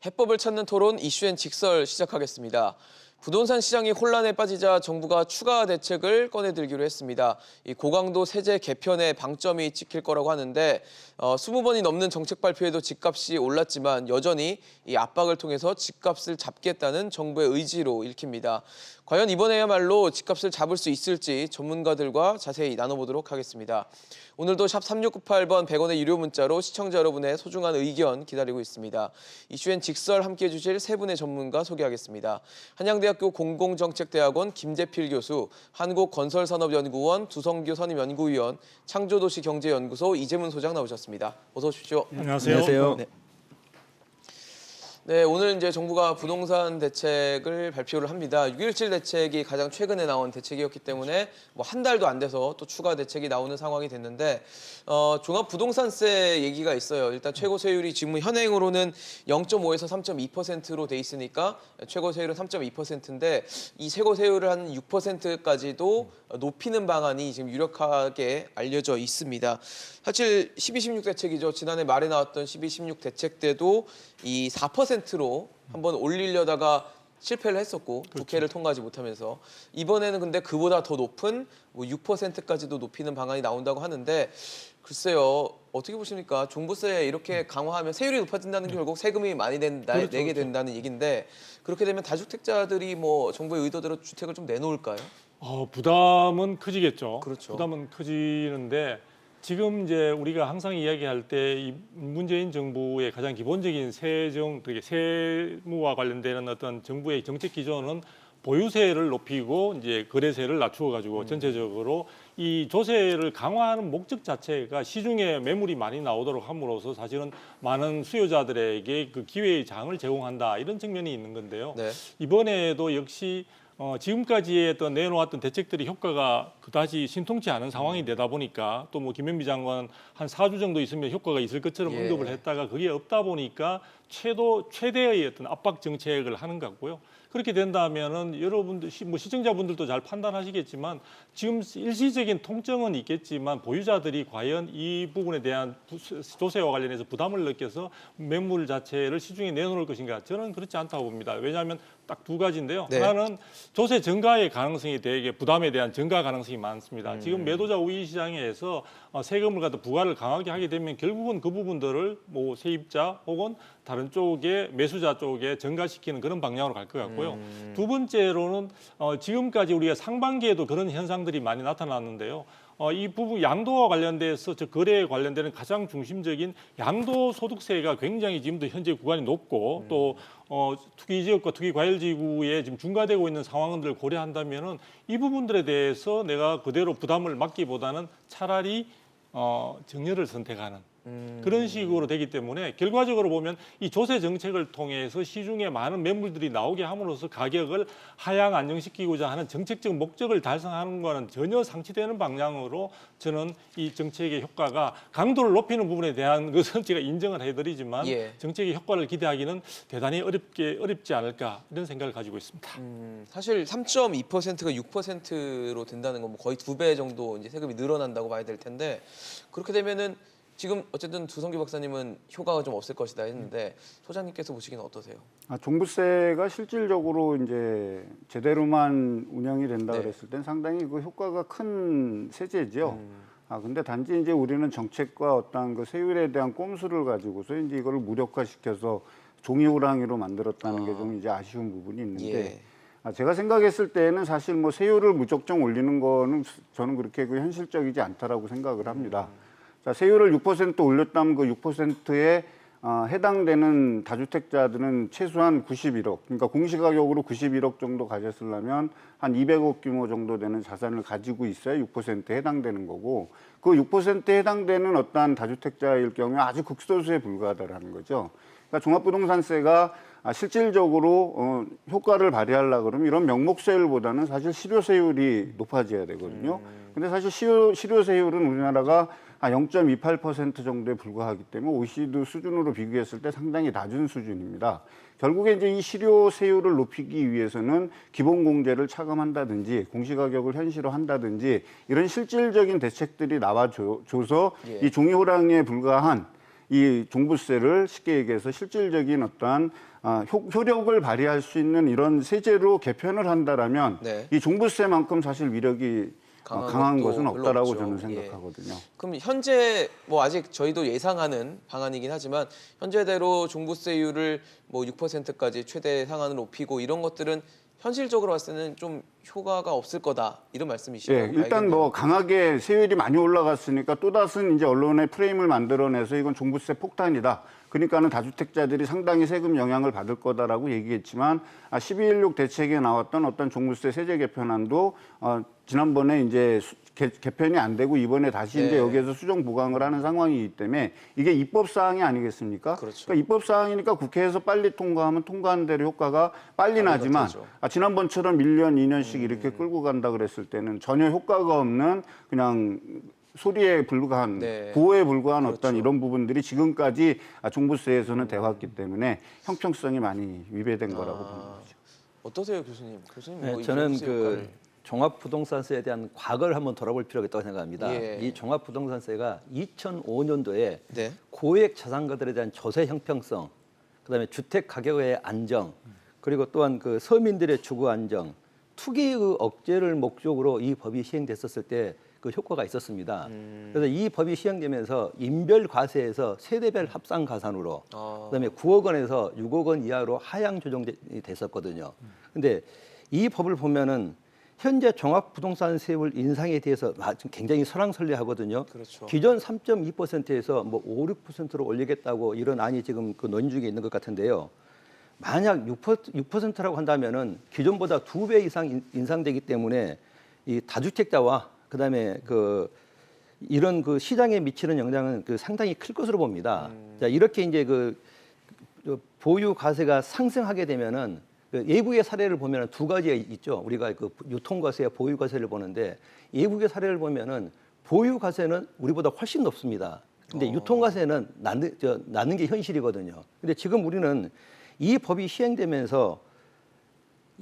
해법을 찾는 토론 이슈엔 직설 시작하겠습니다. 부동산 시장이 혼란에 빠지자 정부가 추가 대책을 꺼내들기로 했습니다. 이 고강도 세제 개편에 방점이 찍힐 거라고 하는데 20번이 넘는 정책 발표에도 집값이 올랐지만 여전히 이 압박을 통해서 집값을 잡겠다는 정부의 의지로 읽힙니다. 과연 이번에야말로 집값을 잡을 수 있을지 전문가들과 자세히 나눠보도록 하겠습니다. 오늘도 샵 3698번 100원의 유료 문자로 시청자 여러분의 소중한 의견 기다리고 있습니다. 이슈엔 직설 함께해 주실 세 분의 전문가 소개하겠습니다. 한양대학교 공공정책대학원 김재필 교수, 한국건설산업연구원 두성규 선임연구위원, 창조도시경제연구소 이재문 소장 나오셨습니다. 어서 오십시오. 안녕하세요. 안녕하세요. 네, 오늘 이제 정부가 부동산 대책을 발표를 합니다. 6.17 대책이 가장 최근에 나온 대책이었기 때문에 뭐 한 달도 안 돼서 또 추가 대책이 나오는 상황이 됐는데 종합부동산세 얘기가 있어요. 일단 최고 세율이 지금 현행으로는 0.5에서 3.2%로 돼 있으니까 최고 세율은 3.2%인데 이 최고 세율을 한 6%까지도 높이는 방안이 지금 유력하게 알려져 있습니다. 사실 12.16 대책이죠. 지난해 말에 나왔던 12.16 대책 때도 이 4%로 한번 올리려다가 실패를 했었고 국회를 통과하지 못하면서 이번에는 근데 그보다 더 높은 뭐 6%까지도 높이는 방안이 나온다고 하는데 글쎄요. 어떻게 보십니까? 종부세 이렇게 강화하면 세율이 높아진다는 게 결국 세금이 많이 내게 된다는 얘기인데 그렇게 되면 다주택자들이 뭐 정부의 의도대로 주택을 좀 내놓을까요? 부담은 커지겠죠. 그렇죠. 부담은 커지는데 지금 이제 우리가 항상 이야기할 때 이 문재인 정부의 가장 기본적인 세무와 관련되는 어떤 정부의 정책 기조는 보유세를 높이고 이제 거래세를 낮추어 가지고 전체적으로 이 조세를 강화하는 목적 자체가 시중에 매물이 많이 나오도록 함으로써 사실은 많은 수요자들에게 그 기회의 장을 제공한다 이런 측면이 있는 건데요. 네. 이번에도 역시 지금까지 어떤 내놓았던 대책들이 효과가 그다지 신통치 않은 상황이 되다 보니까 또 뭐 김현미 장관 한 4주 정도 있으면 효과가 있을 것처럼 언급을 했다가 그게 없다 보니까 최대의 어떤 압박 정책을 하는 것 같고요. 그렇게 된다면은 여러분들 뭐 시청자분들도 잘 판단하시겠지만 지금 일시적인 통증은 있겠지만 보유자들이 과연 이 부분에 대한 조세와 관련해서 부담을 느껴서 매물 자체를 시중에 내놓을 것인가 저는 그렇지 않다고 봅니다. 왜냐하면 딱 두 가지인데요. 네. 하나는 조세 증가의 가능성이 되게 부담에 대한 증가 가능성이 많습니다. 지금 매도자 우위 시장에서 세금을 갖다 부과를 강하게 하게 되면 결국은 그 부분들을 뭐 세입자 혹은 다른 쪽에 매수자 쪽에 증가시키는 그런 방향으로 갈 것 같고요. 두 번째로는 지금까지 우리가 상반기에도 그런 현상들이 많이 나타났는데요. 이 부분 양도와 관련돼서 저 거래에 관련되는 가장 중심적인 양도소득세가 굉장히 지금도 현재 구간이 높고 또 투기지역과 투기과열지구에 지금 중과되고 있는 상황들을 고려한다면은 이 부분들에 대해서 내가 그대로 부담을 맡기보다는 차라리 정렬을 선택하는 그런 식으로 되기 때문에 결과적으로 보면 이 조세 정책을 통해서 시중에 많은 매물들이 나오게 함으로써 가격을 하향 안정시키고자 하는 정책적 목적을 달성하는 것과는 전혀 상치되는 방향으로 저는 이 정책의 효과가 강도를 높이는 부분에 대한 것은 제가 인정을 해드리지만 정책의 효과를 기대하기는 대단히 어렵지 않을까 이런 생각을 가지고 있습니다. 사실 3.2%가 6%로 된다는 건 뭐 거의 2배 정도 이제 세금이 늘어난다고 봐야 될 텐데 그렇게 되면은 지금 어쨌든 두성규 박사님은 효과가 좀 없을 것이다 했는데 소장님께서 보시기는 어떠세요? 종부세가 실질적으로 이제 제대로만 운영이 된다 그랬을 땐 상당히 그 효과가 큰 세제죠. 근데 단지 이제 우리는 정책과 어떤 그 세율에 대한 꼼수를 가지고서 이제 이거를 무력화시켜서 종이호랑이로 만들었다는 게 좀 이제 아쉬운 부분이 있는데 제가 생각했을 때는 사실 뭐 세율을 무작정 올리는 거는 저는 그렇게 그 현실적이지 않다라고 생각을 합니다. 자, 세율을 6% 올렸다면 그 6%에 해당되는 다주택자들은 최소한 91억, 그러니까 공시가격으로 91억 정도 가졌으려면 한 200억 규모 정도 되는 자산을 가지고 있어야 6%에 해당되는 거고 그 6%에 해당되는 어떠한 다주택자일 경우에 아주 극소수에 불과하다는 거죠. 그러니까 종합부동산세가 실질적으로 효과를 발휘하려고 그러면 이런 명목세율보다는 사실 실효세율이 높아져야 되거든요. 근데 사실 실효세율은 우리나라가 0.28% 정도에 불과하기 때문에 OECD 수준으로 비교했을 때 상당히 낮은 수준입니다. 결국에 이제 이 실효세율을 높이기 위해서는 기본공제를 차감한다든지 공시가격을 현실화한다든지 이런 실질적인 대책들이 나와줘서 이 종이호랑이에 불과한 이 종부세를 쉽게 얘기해서 실질적인 어떠한 효력을 발휘할 수 있는 이런 세제로 개편을 한다라면 네. 이 종부세만큼 사실 위력이 강한 것은 것도 없다라고 별로 저는 없죠. 생각하거든요. 그럼 현재 뭐 아직 저희도 예상하는 방안이긴 하지만 현재대로 종부세율을 뭐 6%까지 최대 상한을 높이고 이런 것들은 현실적으로 봤을 때는 좀 효과가 없을 거다 이런 말씀이시죠? 예, 일단 뭐 강하게 세율이 많이 올라갔으니까 또다시 이제 언론의 프레임을 만들어내서 이건 종부세 폭탄이다. 그러니까는 다주택자들이 상당히 세금 영향을 받을 거다라고 얘기했지만 12.16 대책에 나왔던 어떤 종부세 세제 개편안도 지난번에 이제 개편이 안 되고 이번에 다시 네. 이제 여기에서 수정 보강을 하는 상황이기 때문에 이게 입법 사항이 아니겠습니까? 그렇죠. 그러니까 입법 사항이니까 국회에서 빨리 통과하면 통과한 대로 효과가 빨리 나지만 되죠. 지난번처럼 1년, 2년씩 이렇게 끌고 간다 그랬을 때는 전혀 효과가 없는 그냥 소리에 불과한 네. 구호에 불과한 그렇죠. 어떤 이런 부분들이 지금까지 종부세에서는 돼왔기 때문에 형평성이 많이 위배된 거라고 보는 거죠. 어떠세요, 교수님? 교수님 네, 뭐 이 저는 종부세 효과를. 그 종합부동산세에 대한 과거를 한번 돌아볼 필요가 있다고 생각합니다. 예. 이 종합부동산세가 2005년도에 네. 고액 자산가들에 대한 조세 형평성, 그다음에 주택 가격의 안정, 그리고 또한 그 서민들의 주거 안정, 투기의 억제를 목적으로 이 법이 시행됐었을 때 그 효과가 있었습니다. 그래서 이 법이 시행되면서 인별 과세에서 세대별 합산 가산으로, 그다음에 9억 원에서 6억 원 이하로 하향 조정이 됐었거든요. 근데 이 법을 보면은 현재 종합부동산세율 인상에 대해서 굉장히 설왕설래하거든요. 그렇죠. 기존 3.2%에서 뭐 5, 6%로 올리겠다고 이런 안이 지금 그 논의 중에 있는 것 같은데요. 만약 6%라고 한다면은 기존보다 2배 이상 인상되기 때문에 이 다주택자와 그다음에 그 이런 그 시장에 미치는 영향은 그 상당히 클 것으로 봅니다. 자, 이렇게 이제 그 보유 과세가 상승하게 되면은 그 외국의 사례를 보면은 두 가지가 있죠. 우리가 그 유통 과세와 보유 과세를 보는데 외국의 사례를 보면은 보유 과세는 우리보다 훨씬 높습니다. 근데 유통 과세는 낮는 게 현실이거든요. 근데 지금 우리는 이 법이 시행되면서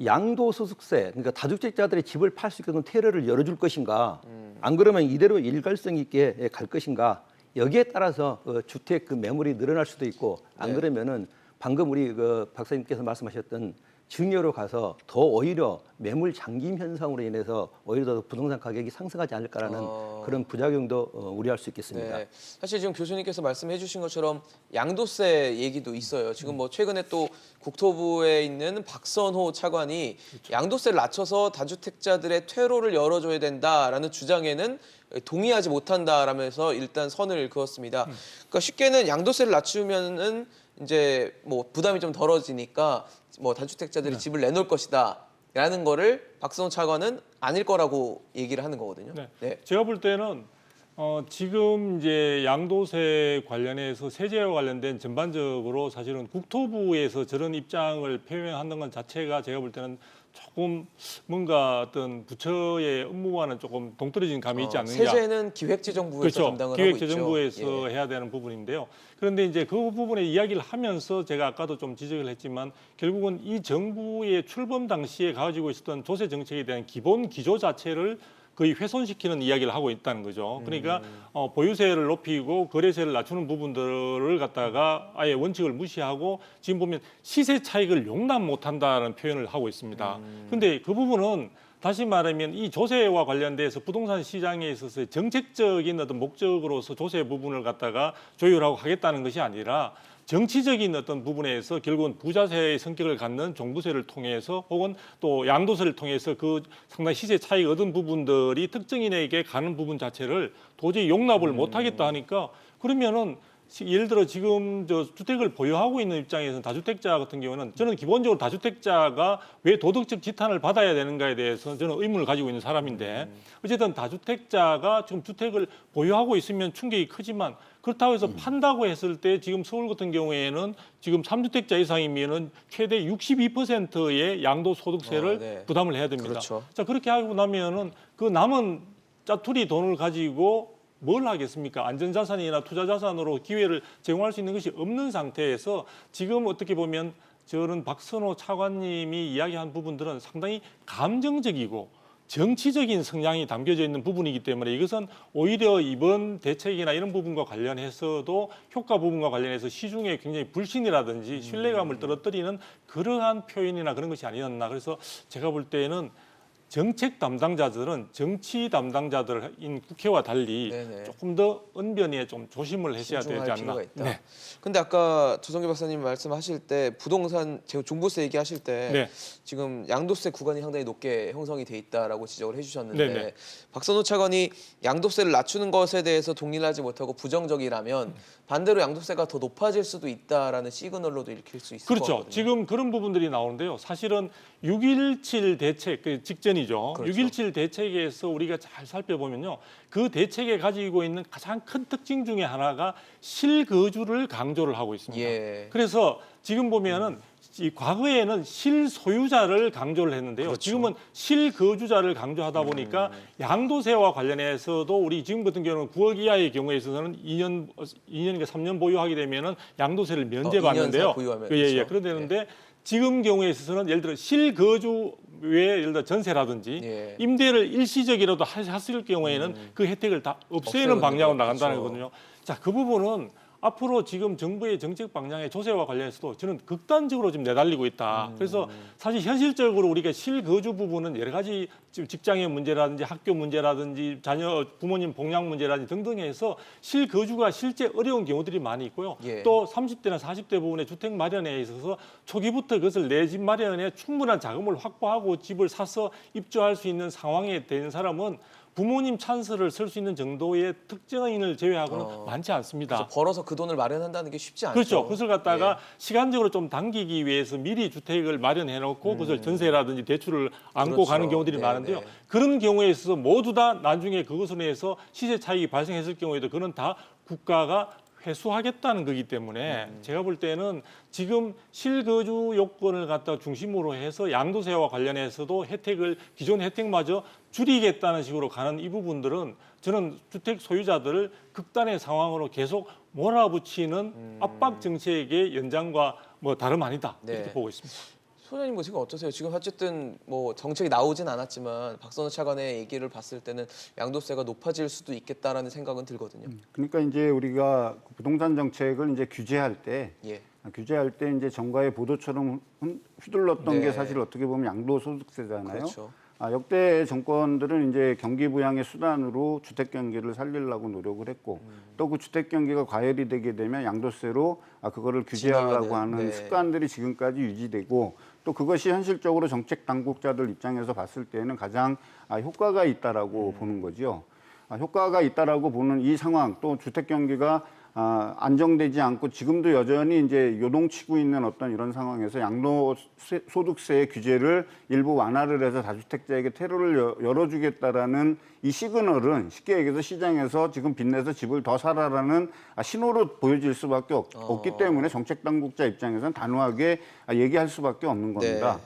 양도소득세, 그러니까 다주택자들의 집을 팔 수 있게끔 테러를 열어줄 것인가, 안 그러면 이대로 일관성 있게 갈 것인가, 여기에 따라서 주택 그 매물이 늘어날 수도 있고, 안 네. 그러면은 방금 우리 그 박사님께서 말씀하셨던 증여로 가서 더 오히려 매물 잠김 현상으로 인해서 오히려 더 부동산 가격이 상승하지 않을까라는 그런 부작용도 우려할 수 있겠습니다. 네. 사실 지금 교수님께서 말씀해 주신 것처럼 양도세 얘기도 있어요. 지금 뭐 최근에 또 국토부에 있는 박선호 차관이 양도세를 낮춰서 다주택자들의 퇴로를 열어줘야 된다라는 주장에는 동의하지 못한다라면서 일단 선을 그었습니다. 그러니까 쉽게는 양도세를 낮추면은 이제 뭐 부담이 좀 덜어지니까 뭐 다주택자들이 집을 내놓을 것이다라는 거를 박선호 차관은 아닐 거라고 얘기를 하는 거거든요. 네. 네. 제가 볼 때는 지금 이제 양도세 관련해서 세제와 관련된 전반적으로 사실은 국토부에서 저런 입장을 표명하는 것 자체가 제가 볼 때는 조금 뭔가 어떤 부처의 업무와는 조금 동떨어진 감이 있지 않느냐. 세제는 기획재정부에서 그렇죠. 담당을 하고 있죠. 기획재정부에서 예. 해야 되는 부분인데요. 그런데 이제 그 부분에 이야기를 하면서 제가 아까도 좀 지적을 했지만 결국은 이 정부의 출범 당시에 가지고 있었던 조세 정책에 대한 기본 기조 자체를 거의 훼손시키는 이야기를 하고 있다는 거죠. 그러니까 보유세를 높이고 거래세를 낮추는 부분들을 갖다가 아예 원칙을 무시하고 지금 보면 시세 차익을 용납 못한다는 표현을 하고 있습니다. 그런데 그 부분은 다시 말하면 이 조세와 관련돼서 부동산 시장에 있어서 정책적인 어떤 목적으로서 조세 부분을 갖다가 조율하고 하겠다는 것이 아니라 정치적인 어떤 부분에서 결국은 부자세의 성격을 갖는 종부세를 통해서 혹은 또 양도세를 통해서 그 상당히 시세 차익 얻은 부분들이 특정인에게 가는 부분 자체를 도저히 용납을 못하겠다 하니까 그러면은 예를 들어 지금 저 주택을 보유하고 있는 입장에서는 다주택자 같은 경우는 저는 기본적으로 다주택자가 왜 도덕적 지탄을 받아야 되는가에 대해서 저는 의문을 가지고 있는 사람인데 어쨌든 다주택자가 지금 주택을 보유하고 있으면 충격이 크지만 그렇다고 해서 판다고 했을 때 지금 서울 같은 경우에는 지금 3주택자 이상이면은 최대 62%의 양도소득세를 네. 부담을 해야 됩니다. 그렇죠. 자 그렇게 하고 나면은 그 남은 짜투리 돈을 가지고 뭘 하겠습니까? 안전자산이나 투자자산으로 기회를 제공할 수 있는 것이 없는 상태에서 지금 어떻게 보면 저는 박선호 차관님이 이야기한 부분들은 상당히 감정적이고 정치적인 성향이 담겨져 있는 부분이기 때문에 이것은 오히려 이번 대책이나 이런 부분과 관련해서도 효과 부분과 관련해서 시중에 굉장히 불신이라든지 신뢰감을 떨어뜨리는 그러한 표현이나 그런 것이 아니었나. 그래서 제가 볼 때는 정책 담당자들은 정치 담당자들인 국회와 달리 네네. 조금 더 언변에 좀 조심을 하셔야 되지 신중할 않나. 필요가 있다. 네. 근데 아까 조성기 박사님 말씀하실 때 부동산 제가 종부세 얘기하실 때 네. 지금 양도세 구간이 상당히 높게 형성이 돼 있다라고 지적을 해주셨는데 네네. 박선호 차관이 양도세를 낮추는 것에 대해서 동의하지 못하고 부정적이라면 반대로 양도세가 더 높아질 수도 있다라는 시그널로도 읽힐 수 있을 것 그렇죠. 같거든요. 지금 그런 부분들이 나오는데요. 사실은 6.17 대책 그 직전이죠. 그렇죠. 6.17 대책에서 우리가 잘 살펴보면요. 그 대책에 가지고 있는 가장 큰 특징 중에 하나가 실거주를 강조를 하고 있습니다. 예. 그래서 지금 보면은 이 과거에는 실소유자를 강조를 했는데요. 그렇죠. 지금은 실거주자를 강조하다 보니까 양도세와 관련해서도 우리 지금 같은 경우는 9억 이하의 경우에 있어서는 2년인가 3년 보유하게 되면은 양도세를 면제받는데요. 2년 보유하면 예, 그렇죠. 그런데 지금 경우에 있어서는 예를 들어 실거주 외에 예를 들어 전세라든지 예. 임대를 일시적이라도 하실 경우에는 그 혜택을 다 없애는 없애는 방향으로 거죠. 나간다는 그렇죠. 거거든요. 자, 그 부분은 앞으로 지금 정부의 정책 방향의 조세와 관련해서도 저는 극단적으로 지금 내달리고 있다. 그래서 사실 현실적으로 우리가 실거주 부분은 여러 가지 지금 직장의 문제라든지 학교 문제라든지 자녀 부모님 복양 문제라든지 등등 해서 실거주가 실제 어려운 경우들이 많이 있고요. 예. 또 30대나 40대 부분의 주택 마련에 있어서 초기부터 그것을 내 집 마련에 충분한 자금을 확보하고 집을 사서 입주할 수 있는 상황에 된 사람은 부모님 찬스를 쓸 수 있는 정도의 특정인을 제외하고는 많지 않습니다. 그래서 벌어서 그 돈을 마련한다는 게 쉽지 않죠. 그렇죠. 그것을 갖다가 예. 시간적으로 좀 당기기 위해서 미리 주택을 마련해 놓고 그것을 전세라든지 대출을 안고 그렇죠. 가는 경우들이 네, 많은데요. 네. 그런 경우에 있어서 모두 다 나중에 그것으로 해서 시세 차익이 발생했을 경우에도 그는 다 국가가 회수하겠다는 거기 때문에 제가 볼 때는 지금 실거주 요건을 갖다 중심으로 해서 양도세와 관련해서도 혜택을 기존 혜택마저 줄이겠다는 식으로 가는 이 부분들은 저는 주택 소유자들을 극단의 상황으로 계속 몰아붙이는 압박 정책의 연장과 뭐 다름 아니다 이렇게 네. 보고 있습니다. 소장님 뭐 지금 어떠세요? 지금 어쨌든 뭐 정책이 나오진 않았지만 박선호 차관의 얘기를 봤을 때는 양도세가 높아질 수도 있겠다라는 생각은 들거든요. 그러니까 이제 우리가 부동산 정책을 이제 규제할 때 예. 이제 정가의 보도처럼 휘둘렀던 네. 게 사실 어떻게 보면 양도소득세잖아요. 그렇죠. 역대 정권들은 이제 경기 부양의 수단으로 주택 경기를 살리려고 노력을 했고 또 그 주택 경기가 과열이 되게 되면 양도세로 그거를 규제하려고 진화하는, 하는 네. 습관들이 지금까지 유지되고 또 그것이 현실적으로 정책 당국자들 입장에서 봤을 때는 가장 효과가 있다라고 보는 거죠. 효과가 있다라고 보는 이 상황 또 주택 경기가 안정되지 않고 지금도 여전히 이제 요동치고 있는 어떤 이런 상황에서 양도소득세의 규제를 일부 완화를 해서 다주택자에게 퇴로를 열어주겠다라는 이 시그널은 쉽게 얘기해서 시장에서 지금 빚내서 집을 더 사라라는 신호로 보여질 수밖에 없기 때문에 정책 당국자 입장에서는 단호하게 얘기할 수밖에 없는 겁니다. 네.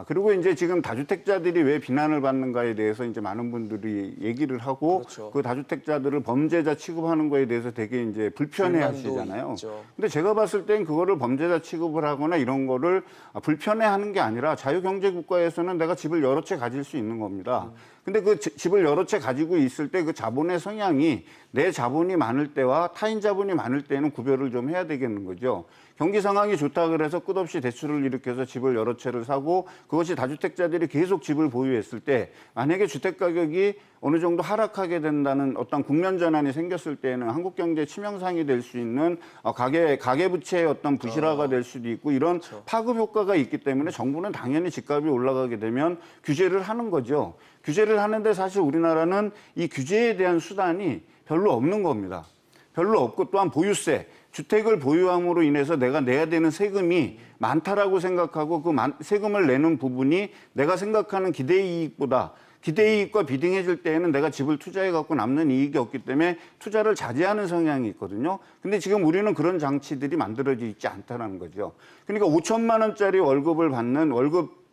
그리고 이제 지금 다주택자들이 왜 비난을 받는가에 대해서 이제 많은 분들이 얘기를 하고 그렇죠. 그 다주택자들을 범죄자 취급하는 거에 대해서 되게 이제 불편해 하시잖아요. 있죠. 근데 제가 봤을 땐 그거를 범죄자 취급을 하거나 이런 거를 불편해 하는 게 아니라 자유경제국가에서는 내가 집을 여러 채 가질 수 있는 겁니다. 근데 그 집을 여러 채 가지고 있을 때 그 자본의 성향이 내 자본이 많을 때와 타인 자본이 많을 때는 구별을 좀 해야 되겠는 거죠. 경기 상황이 좋다 그래서 끝없이 대출을 일으켜서 집을 여러 채를 사고 그것이 다주택자들이 계속 집을 보유했을 때 만약에 주택 가격이 어느 정도 하락하게 된다는 어떤 국면 전환이 생겼을 때는 한국 경제의 치명상이 될 수 있는 가계 부채의 어떤 부실화가 될 수도 있고 이런 파급 효과가 있기 때문에 정부는 당연히 집값이 올라가게 되면 규제를 하는 거죠. 규제를 하는데 사실 우리나라는 이 규제에 대한 수단이 별로 없는 겁니다. 별로 없고 또한 보유세, 주택을 보유함으로 인해서 내가 내야 되는 세금이 많다라고 생각하고 그 세금을 내는 부분이 내가 생각하는 기대이익보다 기대이익과 비등해질 때에는 내가 집을 투자해 갖고 남는 이익이 없기 때문에 투자를 자제하는 성향이 있거든요. 근데 지금 우리는 그런 장치들이 만들어져 있지 않다는 거죠. 그러니까 5천만 원짜리 월급을 받는 월급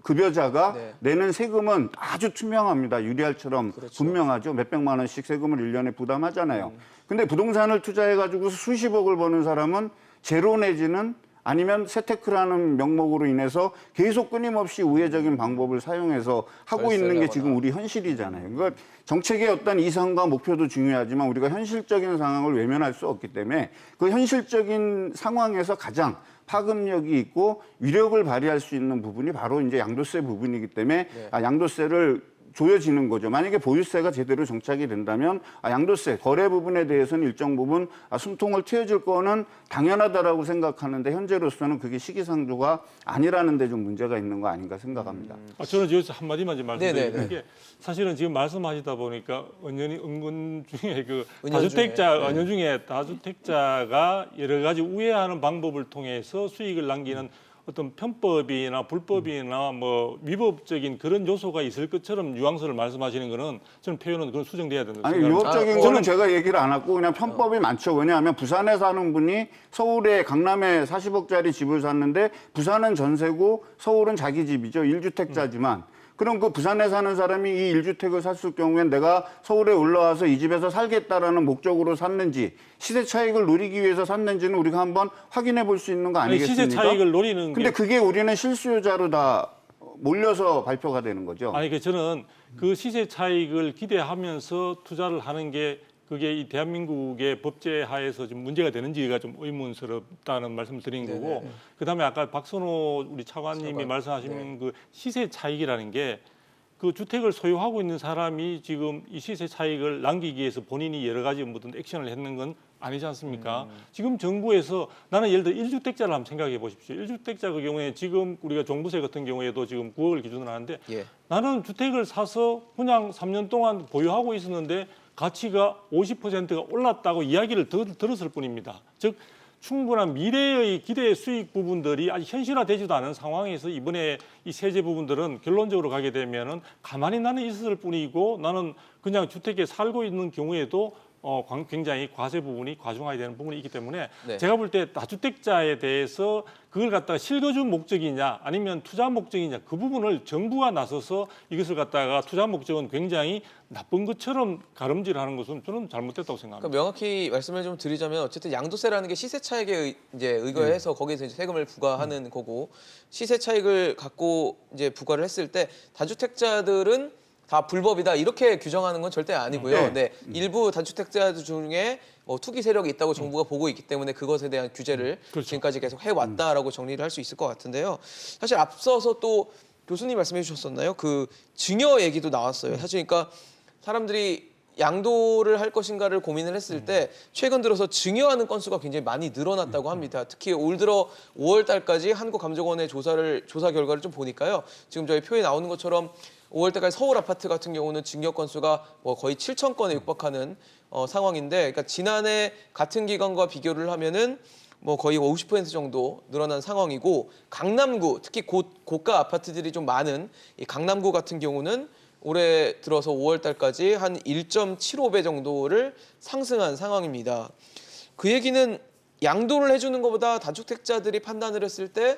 급여자가 네. 내는 세금은 아주 투명합니다. 유리알처럼 그렇죠. 분명하죠. 몇백만 원씩 세금을 1년에 부담하잖아요. 근데 부동산을 투자해가지고 수십억을 버는 사람은 제로 내지는 아니면 세테크라는 명목으로 인해서 계속 끊임없이 우회적인 방법을 사용해서 하고 있는 게 절세를 지금 우리 현실이잖아요. 그러니까 정책의 어떤 이상과 목표도 중요하지만 우리가 현실적인 상황을 외면할 수 없기 때문에 그 현실적인 상황에서 가장 파급력이 있고 위력을 발휘할 수 있는 부분이 바로 이제 양도세 부분이기 때문에 양도세를 조여지는 거죠. 만약에 보유세가 제대로 정착이 된다면 양도세, 거래 부분에 대해서는 일정 부분 숨통을 트여줄 거는 당연하다라고 생각하는데 현재로서는 그게 시기상조가 아니라는 데 좀 문제가 있는 거 아닌가 생각합니다. 저는 여기서 한마디만 좀 말씀드리는 네네네. 게 사실은 지금 말씀하시다 보니까 은근 중에 그 은연 은연 중에 다주택자가 여러 가지 우회하는 방법을 통해서 수익을 남기는 어떤 편법이나 불법이나 뭐 위법적인 그런 요소가 있을 것처럼 뉘앙스를 말씀하시는 거는 저는 표현은 그건 수정돼야 된다고 아니 생각합니다. 위법적인 거는 제가 얘기를 안 하고 그냥 편법이 많죠. 왜냐하면 부산에 사는 분이 서울에 강남에 40억짜리 집을 샀는데 부산은 전세고 서울은 자기 집이죠. 1주택자지만 그럼 그 부산에 사는 사람이 이 1주택을 샀을 경우엔 내가 서울에 올라와서 이 집에서 살겠다라는 목적으로 샀는지 시세 차익을 노리기 위해서 샀는지는 우리가 한번 확인해 볼 수 있는 거 아니겠습니까? 시세 차익을 노리는 근데 게 그게 우리는 실수요자로 다 몰려서 발표가 되는 거죠. 아니 저는 그 시세 차익을 기대하면서 투자를 하는 게 그게 이 대한민국의 법제 하에서 지금 문제가 되는지가 좀 의문스럽다는 말씀을 드린 거고 그다음에 아까 박선호 우리 차관님이 말씀하신 그 시세 차익이라는 게 그 주택을 소유하고 있는 사람이 지금 이 시세 차익을 남기기 위해서 본인이 여러 가지 무슨 액션을 했는 건 아니지 않습니까? 지금 정부에서 나는 예를 들어 1주택자를 한번 생각해 보십시오. 1주택자 그 경우에 지금 우리가 종부세 같은 경우에도 지금 9억을 기준으로 하는데 나는 주택을 사서 그냥 3년 동안 보유하고 있었는데 가치가 50%가 올랐다고 이야기를 들었을 뿐입니다. 즉 충분한 미래의 기대 수익 부분들이 아직 현실화되지도 않은 상황에서 이번에 이 세제 부분들은 결론적으로 가게 되면은 가만히 나는 있었을 뿐이고 나는 그냥 주택에 살고 있는 경우에도 굉장히 과세 부분이 과중하게 되는 부분이 있기 때문에 제가 볼 때 다주택자에 대해서 그걸 갖다가 실거주 목적이냐 아니면 투자 목적이냐 그 부분을 정부가 나서서 이것을 갖다가 투자 목적은 굉장히 나쁜 것처럼 가름질하는 것은 저는 잘못됐다고 생각합니다. 그러니까 명확히 말씀을 좀 드리자면 어쨌든 양도세라는 게 시세 차익에 이제 의거해서 거기에서 이제 세금을 부과하는 거고 시세 차익을 갖고 이제 부과를 했을 때 다주택자들은 다 불법이다 이렇게 규정하는 건 절대 아니고요. 네. 일부 다주택자들 중에 투기 세력이 있다고 정부가 보고 있기 때문에 그것에 대한 규제를 지금까지 계속 해왔다라고 정리를 할 수 있을 것 같은데요. 사실 앞서서 또 교수님 말씀해 주셨었나요? 그 증여 얘기도 나왔어요. 사실 그러니까 사람들이 양도를 할 것인가를 고민을 했을 때 최근 들어서 증여하는 건수가 굉장히 많이 늘어났다고 합니다. 특히 올 들어 5월 달까지 한국감정원의 조사 결과를 좀 보니까요. 지금 저희 표에 나오는 것처럼 5월 달까지 서울 아파트 같은 경우는 증여 건수가 거의 7천 건에 육박하는 상황인데, 그러니까 지난해 같은 기간과 비교를 하면은 거의 50% 정도 늘어난 상황이고, 강남구 특히 고가 아파트들이 좀 많은 이 강남구 같은 경우는 올해 들어서 5월 달까지 한 1.75배 정도를 상승한 상황입니다. 그 얘기는 양도를 해주는 것보다 다주택자들이 판단을 했을 때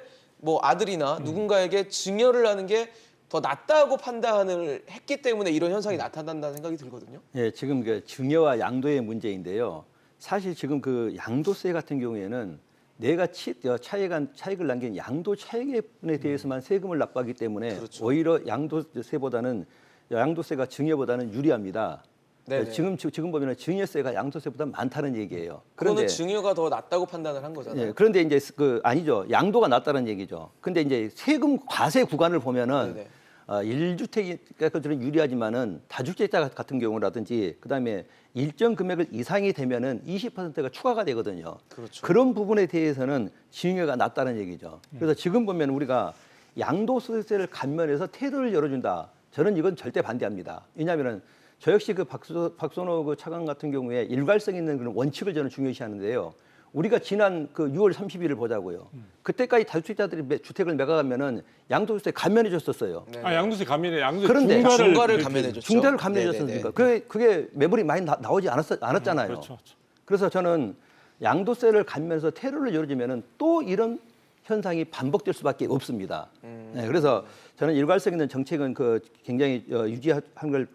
아들이나 누군가에게 증여를 하는 게 더 낫다고 판단을 했기 때문에 이런 현상이 나타난다는 생각이 들거든요. 예, 지금 그 증여와 양도의 문제인데요. 사실 지금 그 양도세 같은 경우에는 내가 차익을 남긴 양도 차익에 대해서만 세금을 납부하기 때문에 오히려 양도세보다는 양도세가 증여보다는 유리합니다. 네네. 지금 보면 증여세가 양도세보다 많다는 얘기예요. 그런데 증여가 더 낫다고 판단을 한 거잖아요. 예, 그런데 이제 아니죠. 양도가 낫다는 얘기죠. 근데 이제 세금 과세 구간을 보면은 네네. 1주택자들은 유리하지만은 다주택자 같은 경우라든지 그다음에 일정 금액을 이상이 되면은 20%가 추가가 되거든요. 그렇죠. 그런 부분에 대해서는 증여가 낫다는 얘기죠. 그래서 지금 보면 우리가 양도소득세를 감면해서 태도를 열어준다. 저는 이건 절대 반대합니다. 왜냐하면은 저 역시 그 박선호 그 차관 같은 경우에 일괄성 있는 그런 원칙을 저는 중요시하는데요. 우리가 지난 그 6월 30일을 보자고요. 그때까지 다주택자들이 주택을 매각하면은 양도세 감면해 줬었어요. 양도세 감면에 양도세 그런데 중과를 감면해 줬죠. 중대를 감면해 줬으니까 그게 매물이 많이 나오지 않았잖아요. 그렇죠. 그래서 저는 양도세를 감면해서 테러를 열어주면은 또 이런 현상이 반복될 수밖에 없습니다. 네, 그래서 저는 일괄성 있는 정책은 굉장히 유지한 걸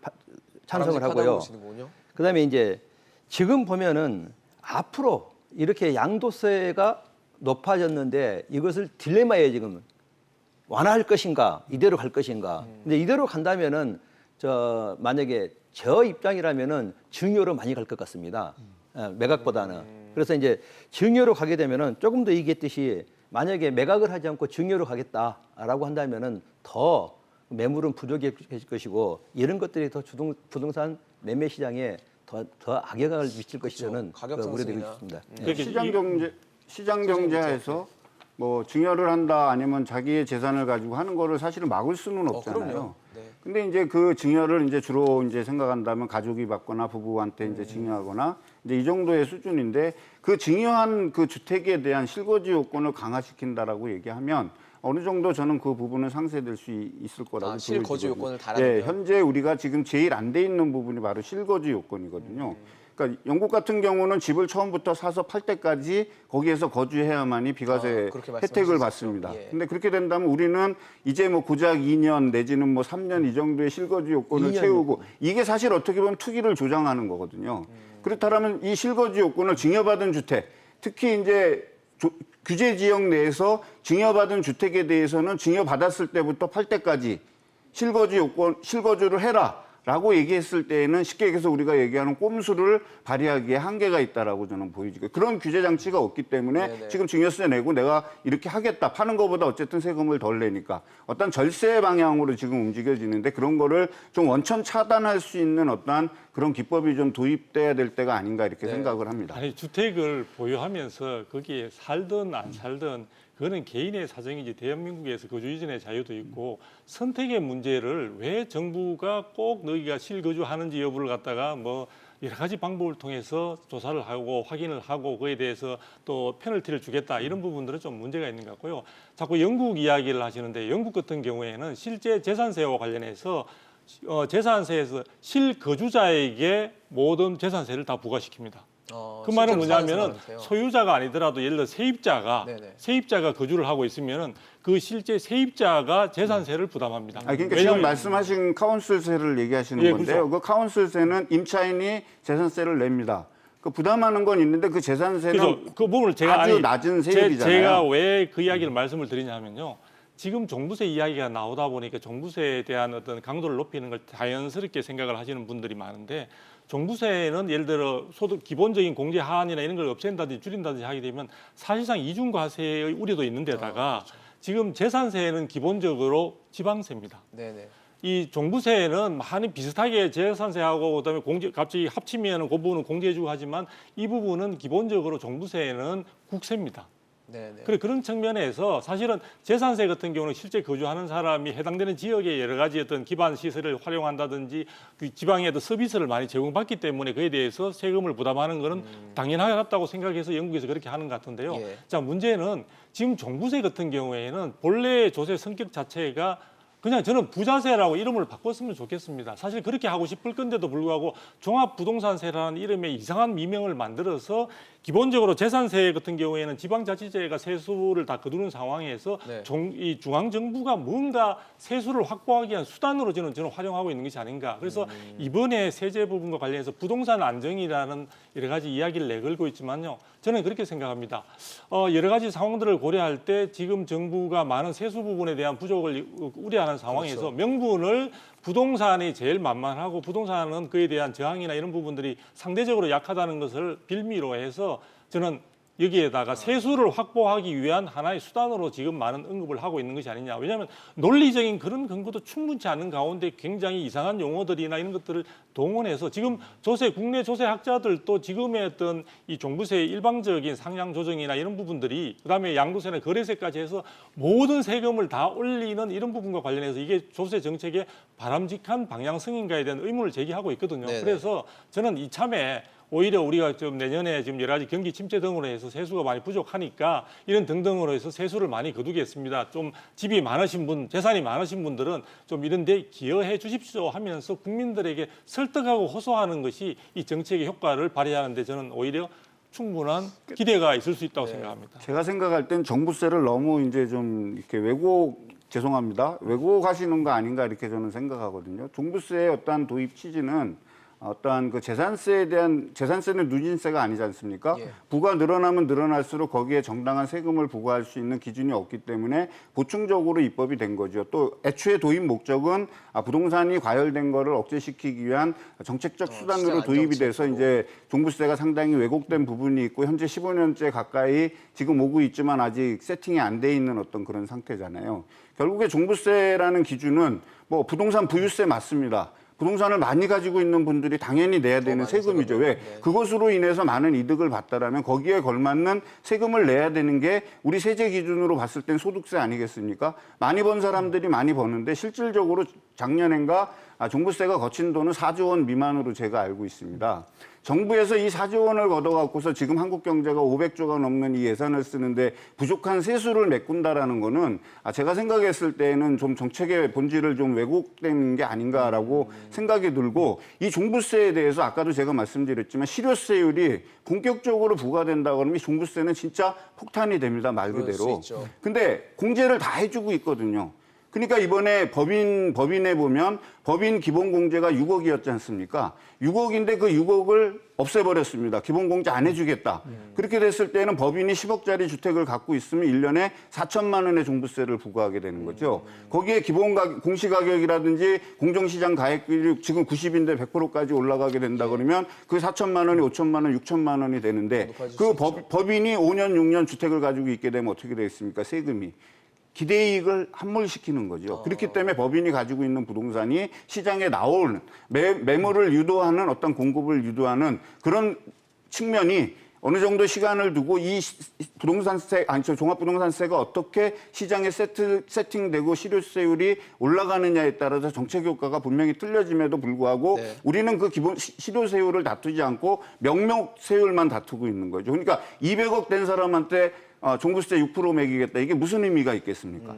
찬성을 하고요. 그다음에 이제 지금 보면은 앞으로 이렇게 양도세가 높아졌는데 이것을 딜레마에 지금 완화할 것인가 이대로 갈 것인가. 근데 이대로 간다면은 저 만약에 저 입장이라면은 증여로 많이 갈 것 같습니다. 매각보다는. 그래서 이제 증여로 가게 되면은 조금 더 얘기했듯이 만약에 매각을 하지 않고 증여로 가겠다라고 한다면은 더 매물은 부족해질 것이고 이런 것들이 더 부동산 매매 시장에 더 악영향을 미칠 것이 저는 가격 우려되고 상승이나. 있습니다. 그렇게 시장 경제에서 뭐 증여를 한다 아니면 자기의 재산을 가지고 하는 거를 사실은 막을 수는 없잖아요. 그럼요. 네. 근데 이제 그 증여를 이제 주로 이제 생각한다면 가족이 받거나 부부한테 이제 증여하거나 이제 이 정도의 수준인데 그 증여한 그 주택에 대한 실거주 요건을 강화시킨다라고 얘기하면 어느 정도 저는 그 부분은 상쇄될 수 있을 거라고 실거주 보여지거든요. 요건을 달아내면. 예, 현재 우리가 지금 제일 안 돼 있는 부분이 바로 실거주 요건이거든요. 그러니까 영국 같은 경우는 집을 처음부터 사서 팔 때까지 거기에서 거주해야만이 비과세 그렇게 혜택을 말씀하셨었죠. 받습니다. 예. 근데 그렇게 된다면 우리는 이제 뭐 고작 2년 내지는 뭐 3년 이 정도의 실거주 요건을 2년 채우고 이게 사실 어떻게 보면 투기를 조장하는 거거든요. 그렇다면 이 실거주 요건을 증여받은 주택, 특히 이제 규제 지역 내에서 증여받은 주택에 대해서는 증여받았을 때부터 팔 때까지 실거주를 해라라고 얘기했을 때에는 쉽게 얘기해서 우리가 얘기하는 꼼수를 발휘하기에 한계가 있다라고 저는 보이지고 그런 규제 장치가 없기 때문에 네네. 지금 증여세 내고 내가 이렇게 하겠다 파는 것보다 어쨌든 세금을 덜 내니까 어떤 절세 방향으로 지금 움직여지는데 그런 거를 좀 원천 차단할 수 있는 어떤 그런 기법이 좀 도입돼야 될 때가 아닌가 이렇게 생각을 합니다. 아니 주택을 보유하면서 거기에 살든 안 살든 그거는 개인의 사정이지 대한민국에서 거주 이전의 자유도 있고 선택의 문제를 왜 정부가 꼭 너희가 실거주하는지 여부를 갖다가 뭐 여러 가지 방법을 통해서 조사를 하고 확인을 하고 그에 대해서 또 페널티를 주겠다 이런 부분들은 좀 문제가 있는 것 같고요. 자꾸 영국 이야기를 하시는데 영국 같은 경우에는 실제 재산세와 관련해서 재산세에서 실거주자에게 모든 재산세를 다 부과시킵니다. 그 말은 뭐냐면은 소유자가 아니더라도 예를 들어 세입자가 거주를 하고 있으면은 그 실제 세입자가 재산세를 부담합니다. 그러니까 지금 말씀하신 카운슬세를 얘기하시는 예, 건데요. 그렇죠. 그 카운슬세는 임차인이 재산세를 냅니다. 그 부담하는 건 있는데 그 재산세는 그래서 그 부분을 제가 아주 낮은 세율이잖아요. 제가 왜 그 이야기를 말씀을 드리냐면요. 지금 종부세 이야기가 나오다 보니까 종부세에 대한 어떤 강도를 높이는 걸 자연스럽게 생각을 하시는 분들이 많은데 종부세는 예를 들어 소득 기본적인 공제 하한이나 이런 걸 없앤다든지 줄인다든지 하게 되면 사실상 이중과세의 우려도 있는 데다가 지금 재산세는 기본적으로 지방세입니다. 네네. 이 종부세는 많이 비슷하게 재산세하고 그다음에 공제 갑자기 합치면은 그 부분은 공제해주고 하지만 이 부분은 기본적으로 종부세는 국세입니다. 네네. 그래 그런 측면에서 사실은 재산세 같은 경우는 실제 거주하는 사람이 해당되는 지역의 여러 가지 어떤 기반 시설을 활용한다든지 그 지방의 어떤 서비스를 많이 제공받기 때문에 그에 대해서 세금을 부담하는 것은 당연하다고 생각해서 영국에서 그렇게 하는 것 같은데요. 예. 자 문제는 지금 종부세 같은 경우에는 본래 조세 성격 자체가 그냥 저는 부자세라고 이름을 바꿨으면 좋겠습니다. 사실 그렇게 하고 싶을 건데도 불구하고 종합부동산세라는 이름의 이상한 미명을 만들어서 기본적으로 재산세 같은 경우에는 지방자치제가 세수를 다 거두는 상황에서 네. 이 중앙정부가 뭔가 세수를 확보하기 위한 수단으로 저는 활용하고 있는 것이 아닌가. 그래서 이번에 세제 부분과 관련해서 부동산 안정이라는 여러 가지 이야기를 내걸고 있지만요. 저는 그렇게 생각합니다. 여러 가지 상황들을 고려할 때 지금 정부가 많은 세수 부분에 대한 부족을 우려하는 상황에서 그렇죠. 명분을 부동산이 제일 만만하고 부동산은 그에 대한 저항이나 이런 부분들이 상대적으로 약하다는 것을 빌미로 해서 저는 여기에다가 세수를 확보하기 위한 하나의 수단으로 지금 많은 언급을 하고 있는 것이 아니냐. 왜냐하면 논리적인 그런 근거도 충분치 않은 가운데 굉장히 이상한 용어들이나 이런 것들을 동원해서 지금 국내 조세학자들도 지금의 어떤 이 종부세의 일방적인 상향 조정이나 이런 부분들이 그다음에 양도세나 거래세까지 해서 모든 세금을 다 올리는 이런 부분과 관련해서 이게 조세 정책의 바람직한 방향성인가에 대한 의문을 제기하고 있거든요. 네네. 그래서 저는 이참에 오히려 우리가 좀 내년에 지금 여러 가지 경기 침체 등으로 해서 세수가 많이 부족하니까 이런 등등으로 해서 세수를 많이 거두겠습니다. 좀 집이 많으신 분, 재산이 많으신 분들은 좀 이런 데 기여해 주십시오 하면서 국민들에게 설득하고 호소하는 것이 이 정책의 효과를 발휘하는데 저는 오히려 충분한 기대가 있을 수 있다고 생각합니다. 제가 생각할 땐 종부세를 너무 이제 좀 이렇게 왜곡하시는 거 아닌가 이렇게 저는 생각하거든요. 종부세의 어떤 도입 취지는 어떠한 그 재산세에 대한 재산세는 누진세가 아니지 않습니까? 예. 부가 늘어나면 늘어날수록 거기에 정당한 세금을 부과할 수 있는 기준이 없기 때문에 보충적으로 입법이 된 거죠. 또 애초에 도입 목적은 부동산이 과열된 거를 억제시키기 위한 정책적 수단으로 시장 도입이 돼서 안정책으로. 이제 종부세가 상당히 왜곡된 부분이 있고 현재 15년째 가까이 지금 오고 있지만 아직 세팅이 안 돼 있는 어떤 그런 상태잖아요. 결국에 종부세라는 기준은 뭐 부동산 부유세 맞습니다. 부동산을 많이 가지고 있는 분들이 당연히 내야 되는 많은 세금이죠. 세금을. 왜? 네. 그것으로 인해서 많은 이득을 봤다라면 거기에 걸맞는 세금을 내야 되는 게 우리 세제 기준으로 봤을 땐 소득세 아니겠습니까? 많이 번 사람들이 많이 버는데 실질적으로 작년엔가 종부세가 거친 돈은 4조 원 미만으로 제가 알고 있습니다. 정부에서 이 4조 원을 걷어갖고서 지금 한국 경제가 500조가 넘는 이 예산을 쓰는데 부족한 세수를 메꾼다라는 거는 제가 생각했을 때는 좀 정책의 본질을 좀 왜곡된 게 아닌가라고 생각이 들고 이 종부세에 대해서 아까도 제가 말씀드렸지만 실효세율이 본격적으로 부과된다 그러면 이 종부세는 진짜 폭탄이 됩니다. 말 그럴 수 그대로. 있죠. 근데 공제를 다 해주고 있거든요. 그러니까 이번에 법인에 보면 법인 기본공제가 6억이었지 않습니까? 6억인데 그 6억을 없애버렸습니다. 기본공제 안 해주겠다. 그렇게 됐을 때는 법인이 10억짜리 주택을 갖고 있으면 1년에 4천만 원의 종부세를 부과하게 되는 거죠. 거기에 공시가격이라든지 공정시장 가액이 지금 90인데 100%까지 올라가게 된다 그러면 그 4천만 원이 5천만 원, 6천만 원이 되는데 높아질 그 수 있죠. 법인이 5년, 6년 주택을 가지고 있게 되면 어떻게 되겠습니까? 세금이. 기대이익을 함몰시키는 거죠. 그렇기 때문에 법인이 가지고 있는 부동산이 시장에 나오는 매물을 유도하는 어떤 공급을 유도하는 그런 측면이 어느 정도 시간을 두고 이 종합부동산세가 어떻게 시장에 세팅되고 실효세율이 올라가느냐에 따라서 정책 효과가 분명히 틀려짐에도 불구하고 네. 우리는 그 기본 실효세율을 다투지 않고 명목세율만 다투고 있는 거죠. 그러니까 200억 된 사람한테 종부세 6% 매기겠다. 이게 무슨 의미가 있겠습니까?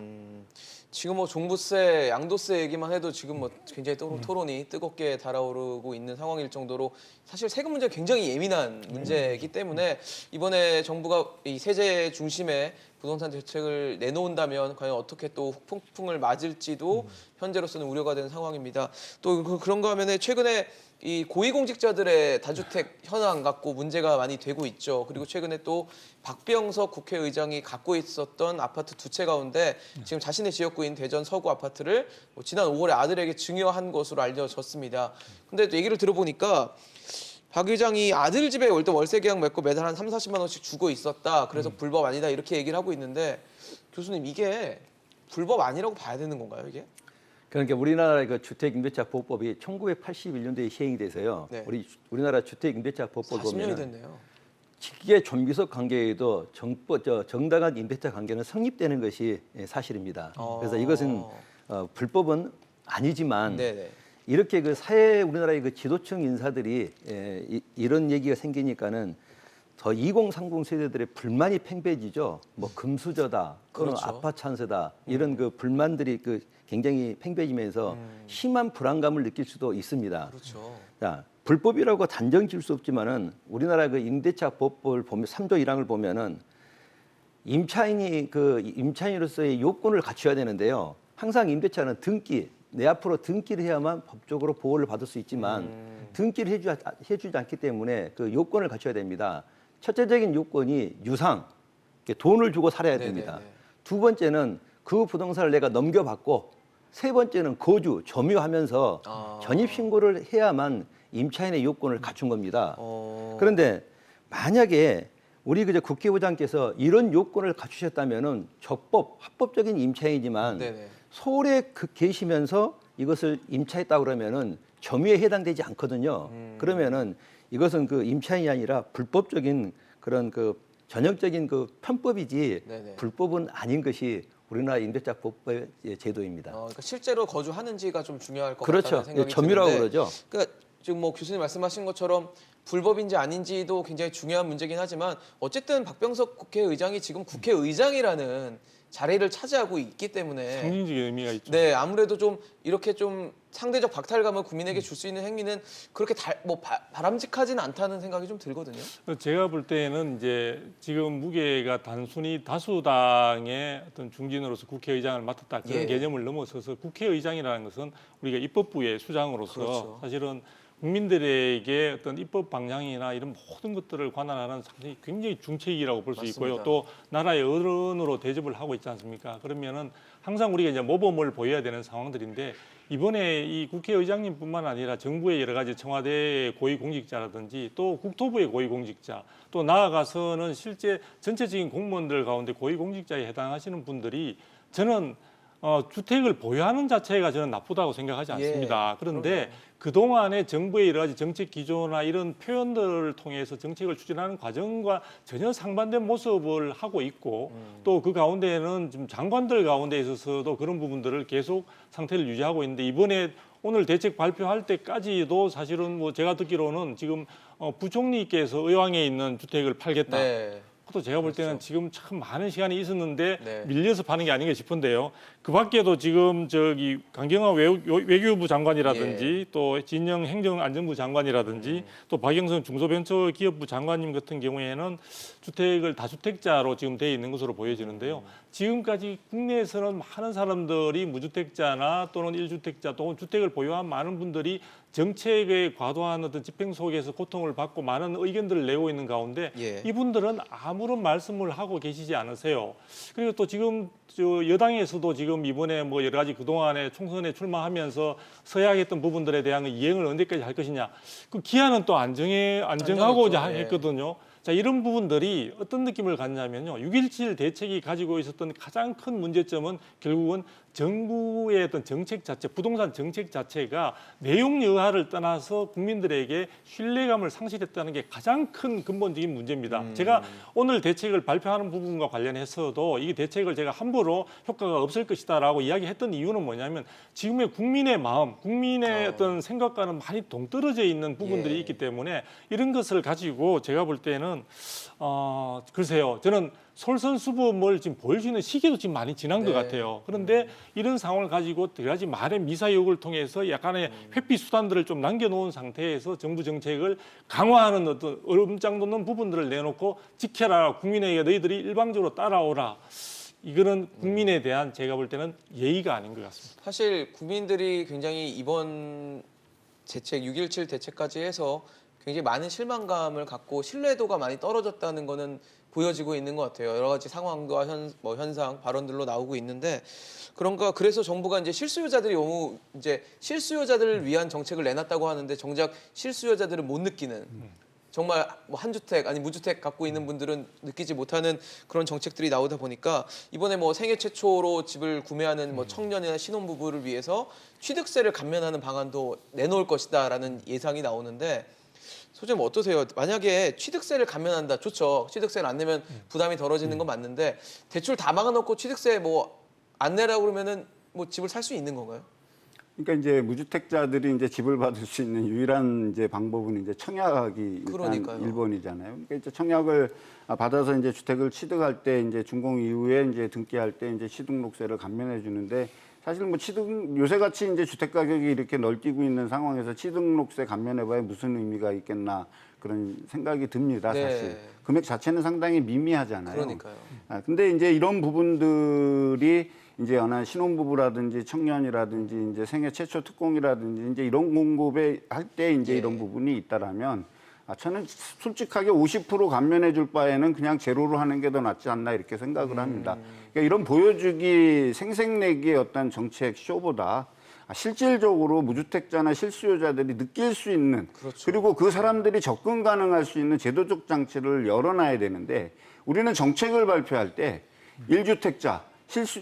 지금 뭐 종부세, 양도세 얘기만 해도 지금 뭐 굉장히 토론이 뜨겁게 달아오르고 있는 상황일 정도로 사실 세금 문제가 굉장히 예민한 문제이기 때문에 이번에 정부가 이 세제 중심의 부동산 대책을 내놓는다면 과연 어떻게 또 폭풍을 맞을지도 현재로서는 우려가 되는 상황입니다. 또 그런가 하면 최근에 이 고위공직자들의 다주택 현황 갖고 문제가 많이 되고 있죠. 그리고 최근에 또 박병석 국회의장이 갖고 있었던 아파트 두 채 가운데 지금 자신의 지역구인 대전 서구 아파트를 지난 5월에 아들에게 증여한 것으로 알려졌습니다. 근데 또 얘기를 들어보니까 박 의장이 아들 집에 일단 월세 계약 맺고 매달 한 3, 40만 원씩 주고 있었다. 그래서 불법 아니다 이렇게 얘기를 하고 있는데 교수님 이게 불법 아니라고 봐야 되는 건가요 이게? 그러니까 우리나라의 그 주택임대차 보호법이 1981년도에 시행이 돼서요. 네. 우리나라 주택임대차 보호법 40년이 보면 됐네요. 직계 좀비속 관계에도 정당한 임대차 관계는 성립되는 것이 사실입니다. 그래서 이것은 불법은 아니지만 네네. 이렇게 그 우리나라의 그 지도층 인사들이 이런 얘기가 생기니까는 더 2030 세대들의 불만이 팽배해지죠. 뭐 금수저다, 또는 그렇죠. 아파 찬스다 이런 그 불만들이 그 굉장히 팽배해지면서 심한 불안감을 느낄 수도 있습니다. 그렇죠. 자, 불법이라고 단정 지을 수 없지만은 우리나라 그 임대차 법을 보면 3조 1항을 보면은 임차인으로서의 요건을 갖춰야 되는데요. 항상 임대차는 내 앞으로 등기를 해야만 법적으로 보호를 받을 수 있지만 등기를 해주지 않기 때문에 그 요건을 갖춰야 됩니다. 첫째적인 요건이 유상, 돈을 주고 살아야 됩니다. 네네네. 두 번째는 그 부동산을 내가 넘겨받고 세 번째는 거주, 점유하면서 전입신고를 해야만 임차인의 요건을 갖춘 겁니다. 그런데 만약에 우리 그저 국회의장께서 이런 요건을 갖추셨다면은 합법적인 임차인이지만 네네. 서울에 계시면서 이것을 임차했다 그러면은 점유에 해당되지 않거든요. 그러면은 이것은 그 임차인이 아니라 불법적인 그런 그 전형적인 그 편법이지 네네. 불법은 아닌 것이 우리나라 임대차 법의 제도입니다. 그러니까 실제로 거주하는지가 좀 중요할 것 그렇죠. 같다는 생각이 점유라고 드는데 그러죠. 그러니까 지금 뭐 교수님 말씀하신 것처럼 불법인지 아닌지도 굉장히 중요한 문제긴 하지만 어쨌든 박병석 국회의장이 지금 국회의장이라는 자리를 차지하고 있기 때문에 상징적인 의미가 있죠. 네 아무래도 좀 이렇게 좀 상대적 박탈감을 국민에게 줄 수 있는 행위는 그렇게 바람직하지는 않다는 생각이 좀 들거든요. 제가 볼 때는 이제 지금 무게가 단순히 다수당의 어떤 중진으로서 국회의장을 맡았다 그런 예. 개념을 넘어서서 국회의장이라는 것은 우리가 입법부의 수장으로서 그렇죠. 사실은 국민들에게 어떤 입법 방향이나 이런 모든 것들을 관할하는 상당히 굉장히 중책이라고 볼 수 있고요. 맞습니다. 또 나라의 어른으로 대접을 하고 있지 않습니까? 그러면은 항상 우리가 이제 모범을 보여야 되는 상황들인데 이번에 이 국회의장님뿐만 아니라 정부의 여러 가지 청와대 고위공직자라든지 또 국토부의 고위공직자 또 나아가서는 실제 전체적인 공무원들 가운데 고위공직자에 해당하시는 분들이 저는 주택을 보유하는 자체가 저는 나쁘다고 생각하지 않습니다. 그런데 그동안의 정부의 여러 가지 정책 기조나 이런 표현들을 통해서 정책을 추진하는 과정과 전혀 상반된 모습을 하고 있고 또 그 가운데에는 좀 장관들 가운데 있어서도 그런 부분들을 계속 상태를 유지하고 있는데 이번에 오늘 대책 발표할 때까지도 사실은 뭐 제가 듣기로는 지금 부총리께서 의왕에 있는 주택을 팔겠다. 네. 그것도 제가 볼 때는 그렇죠. 지금 참 많은 시간이 있었는데 네. 밀려서 파는 게 아닌가 싶은데요. 그 밖에도 지금 저기 강경화 외교부 장관이라든지 또 진영 행정안전부 장관이라든지 또 박영선 중소벤처기업부 장관님 같은 경우에는 주택을 다주택자로 지금 돼 있는 것으로 보여지는데요. 지금까지 국내에서는 많은 사람들이 무주택자나 또는 일주택자 또는 주택을 보유한 많은 분들이 정책의 과도한 어떤 집행 속에서 고통을 받고 많은 의견들을 내고 있는 가운데 예. 이분들은 아무런 말씀을 하고 계시지 않으세요. 그리고 또 지금 저 여당에서도 지금 이번에 뭐 여러 가지 그동안에 총선에 출마하면서 서야 했던 부분들에 대한 이행을 언제까지 할 것이냐. 그 기한은 또 안정하고자 안정했죠. 예. 했거든요. 자, 이런 부분들이 어떤 느낌을 갖냐면요. 6.17 대책이 가지고 있었던 가장 큰 문제점은 결국은 정부의 어떤 정책 자체, 부동산 정책 자체가 내용 여하를 떠나서 국민들에게 신뢰감을 상실했다는 게 가장 큰 근본적인 문제입니다. 제가 오늘 대책을 발표하는 부분과 관련해서도 이 대책을 제가 함부로 효과가 없을 것이다라고 이야기했던 이유는 뭐냐면 지금의 국민의 마음, 국민의 어떤 생각과는 많이 동떨어져 있는 부분들이 예. 있기 때문에 이런 것을 가지고 제가 볼 때는 글쎄요. 저는 솔선수범을 지금 보일 수 있는 시기도 지금 많이 지난 것 네. 같아요. 그런데 이런 상황을 가지고 여러 가지 말의 미사 여구를 통해서 약간의 회피 수단들을 좀 남겨놓은 상태에서 정부 정책을 강화하는 어떤 얼음장 돋는 부분들을 내놓고 지켜라. 국민에게 너희들이 일방적으로 따라오라. 이거는 국민에 대한 제가 볼 때는 예의가 아닌 것 같습니다. 사실 국민들이 굉장히 이번 대책 6.17 대책까지 해서 굉장히 많은 실망감을 갖고 신뢰도가 많이 떨어졌다는 거는 보여지고 있는 것 같아요. 여러 가지 상황과 현상, 발언들로 나오고 있는데 그래서 정부가 이제 실수요자들이 너무 이제 실수요자들을 위한 정책을 내놨다고 하는데 정작 실수요자들은 못 느끼는 정말 뭐 한 주택 아니 무주택 갖고 있는 분들은 느끼지 못하는 그런 정책들이 나오다 보니까 이번에 뭐 생애 최초로 집을 구매하는 뭐 청년이나 신혼부부를 위해서 취득세를 감면하는 방안도 내놓을 것이다라는 예상이 나오는데 소장님 어떠세요? 만약에 취득세를 감면한다, 좋죠. 취득세를 안 내면 부담이 덜어지는 건 맞는데 대출 다 막아놓고 취득세 뭐 안 내라고 그러면은 뭐 집을 살 수 있는 건가요? 그러니까 이제 무주택자들이 이제 집을 받을 수 있는 유일한 이제 방법은 이제 청약이 일단 그러니까요. 1번이잖아요. 그러니까 이제 청약을 받아서 이제 주택을 취득할 때 이제 준공 이후에 이제 등기할 때 이제 취등록세를 감면해 주는데 사실 뭐 요새같이 이제 주택 가격이 이렇게 널뛰고 있는 상황에서 취등록세 감면해봐야 무슨 의미가 있겠나 그런 생각이 듭니다. 네. 사실 금액 자체는 상당히 미미하잖아요. 그러니까요. 근데 이제 이런 부분들이 이제 어느 신혼부부라든지 청년이라든지 이제 생애 최초 특공이라든지 이제 이런 공급에 할 때 이제 예. 이런 부분이 있다라면 저는 솔직하게 50% 감면해 줄 바에는 그냥 제로로 하는 게 더 낫지 않나 이렇게 생각을 합니다. 그러니까 이런 보여주기 생색내기의 어떤 정책 쇼보다 실질적으로 무주택자나 실수요자들이 느낄 수 있는 그렇죠. 그리고 그 사람들이 접근 가능할 수 있는 제도적 장치를 열어놔야 되는데 우리는 정책을 발표할 때 1주택자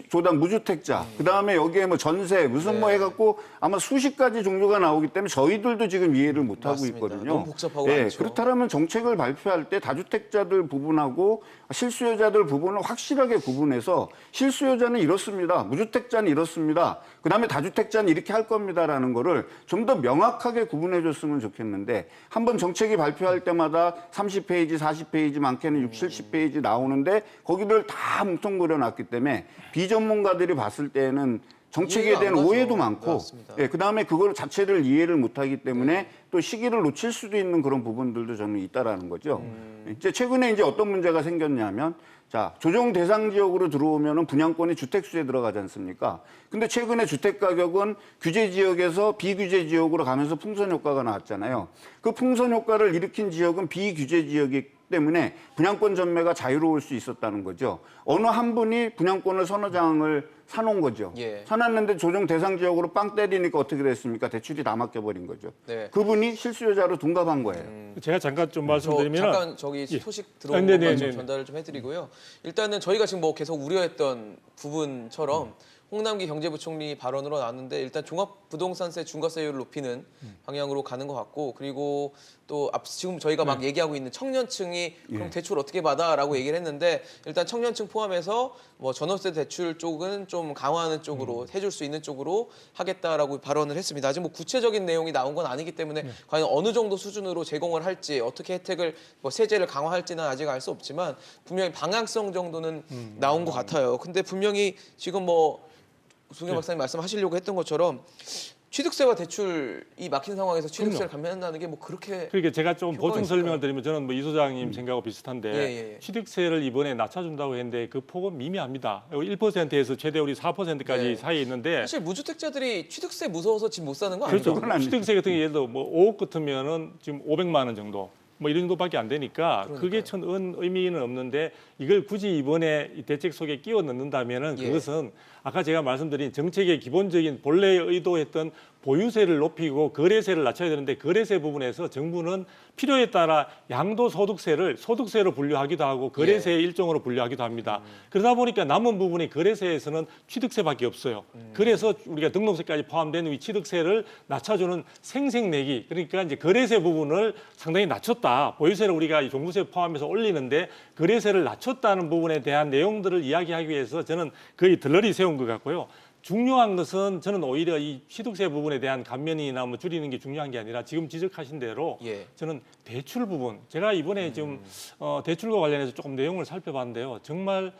조단 무주택자, 그 다음에 여기에 뭐 전세, 무슨 뭐 해갖고 아마 수십 가지 종류가 나오기 때문에 저희들도 지금 이해를 못하고 맞습니다. 있거든요. 너무 복잡하고 많죠. 그렇다면 정책을 발표할 때 다주택자들 부분하고 실수요자들 부분을 확실하게 구분해서 실수요자는 이렇습니다. 무주택자는 이렇습니다. 그 다음에 다주택자는 이렇게 할 겁니다라는 거를 좀 더 명확하게 구분해 줬으면 좋겠는데 한번 정책이 발표할 때마다 30페이지, 40페이지, 많게는 60, 70페이지 나오는데 거기를 다 뭉텅그려 놨기 때문에 비전문가들이 봤을 때는 정책에 이해가 대한 안 가죠. 오해도 많고 맞습니다. 그다음에 그걸 자체를 이해를 못하기 때문에 또 시기를 놓칠 수도 있는 그런 부분들도 저는 있다라는 거죠. 이제 최근에 이제 어떤 문제가 생겼냐면 자, 조정 대상 지역으로 들어오면은 분양권이 주택수에 들어가지 않습니까? 근데 최근에 주택 가격은 규제 지역에서 비규제 지역으로 가면서 풍선 효과가 나왔잖아요. 그 풍선 효과를 일으킨 지역은 비규제 지역이기 때문에 분양권 전매가 자유로울 수 있었다는 거죠. 어느 한 분이 분양권을 서너 장을 사놓은 거죠. 예. 사놨는데 조정 대상 지역으로 빵 때리니까 어떻게 됐습니까? 대출이 다 막혀버린 거죠. 네. 그분이 실수요자로 둔갑한 거예요. 제가 잠깐 좀 저 말씀드리면 잠깐 저기 소식 들어온 네네네. 것만 좀 전달을 좀 해드리고요. 일단은 저희가 지금 뭐 계속 우려했던 부분처럼 홍남기 경제부총리 발언으로 나왔는데 일단 종합부동산세 중과세율을 높이는 방향으로 가는 것 같고 그리고 또 지금 저희가 막 얘기하고 있는 청년층이 그럼 대출 어떻게 받아라고 얘기를 했는데 일단 청년층 포함해서 뭐 전월세 대출 쪽은 좀 강화하는 쪽으로 해줄 수 있는 쪽으로 하겠다라고 발언을 했습니다. 아직 뭐 구체적인 내용이 나온 건 아니기 때문에 과연 어느 정도 수준으로 제공을 할지 어떻게 혜택을 뭐 세제를 강화할지는 아직 알 수 없지만 분명히 방향성 정도는 나온 것 같아요. 근데 분명히 지금 뭐 우승현 박사님 말씀하시려고 했던 것처럼 취득세와 대출이 막힌 상황에서 취득세를 감면한다는 게 뭐 그렇게 그러니까 제가 좀 효과가 보충 있을까요? 설명을 드리면 저는 뭐 이 소장님 생각하고 비슷한데 예. 취득세를 이번에 낮춰준다고 했는데 그 폭은 미미합니다. 1%에서 최대 우리 4%까지 네. 사이에 있는데 사실 무주택자들이 취득세 무서워서 집 못 사는 거 그렇죠. 아니죠? 그건 아니죠. 취득세 같은 게 예를 들어 뭐 5억 같으면은 지금 500만 원 정도 뭐 이런 정도밖에 안 되니까 그게 천 의미는 없는데 이걸 굳이 이번에 이 대책 속에 끼워 넣는다면은 예. 그것은 아까 제가 말씀드린 정책의 기본적인 본래 의도했던 보유세를 높이고 거래세를 낮춰야 되는데 거래세 부분에서 정부는 필요에 따라 양도소득세를 소득세로 분류하기도 하고 거래세의 일종으로 분류하기도 합니다. 그러다 보니까 남은 부분이 거래세에서는 취득세밖에 없어요. 그래서 우리가 등록세까지 포함된 이 취득세를 낮춰주는 생색내기 그러니까 이제 거래세 부분을 상당히 낮췄다. 보유세를 우리가 이 종부세 포함해서 올리는데 거래세를 낮췄다는 부분에 대한 내용들을 이야기하기 위해서 저는 거의 덜러리 세운 것 같고요. 중요한 것은 저는 오히려 이 취득세 부분에 대한 감면이나 뭐 줄이는 게 중요한 게 아니라 지금 지적하신 대로 예. 저는 대출 부분 제가 이번에 지금 대출과 관련해서 조금 내용을 살펴봤는데요. 정말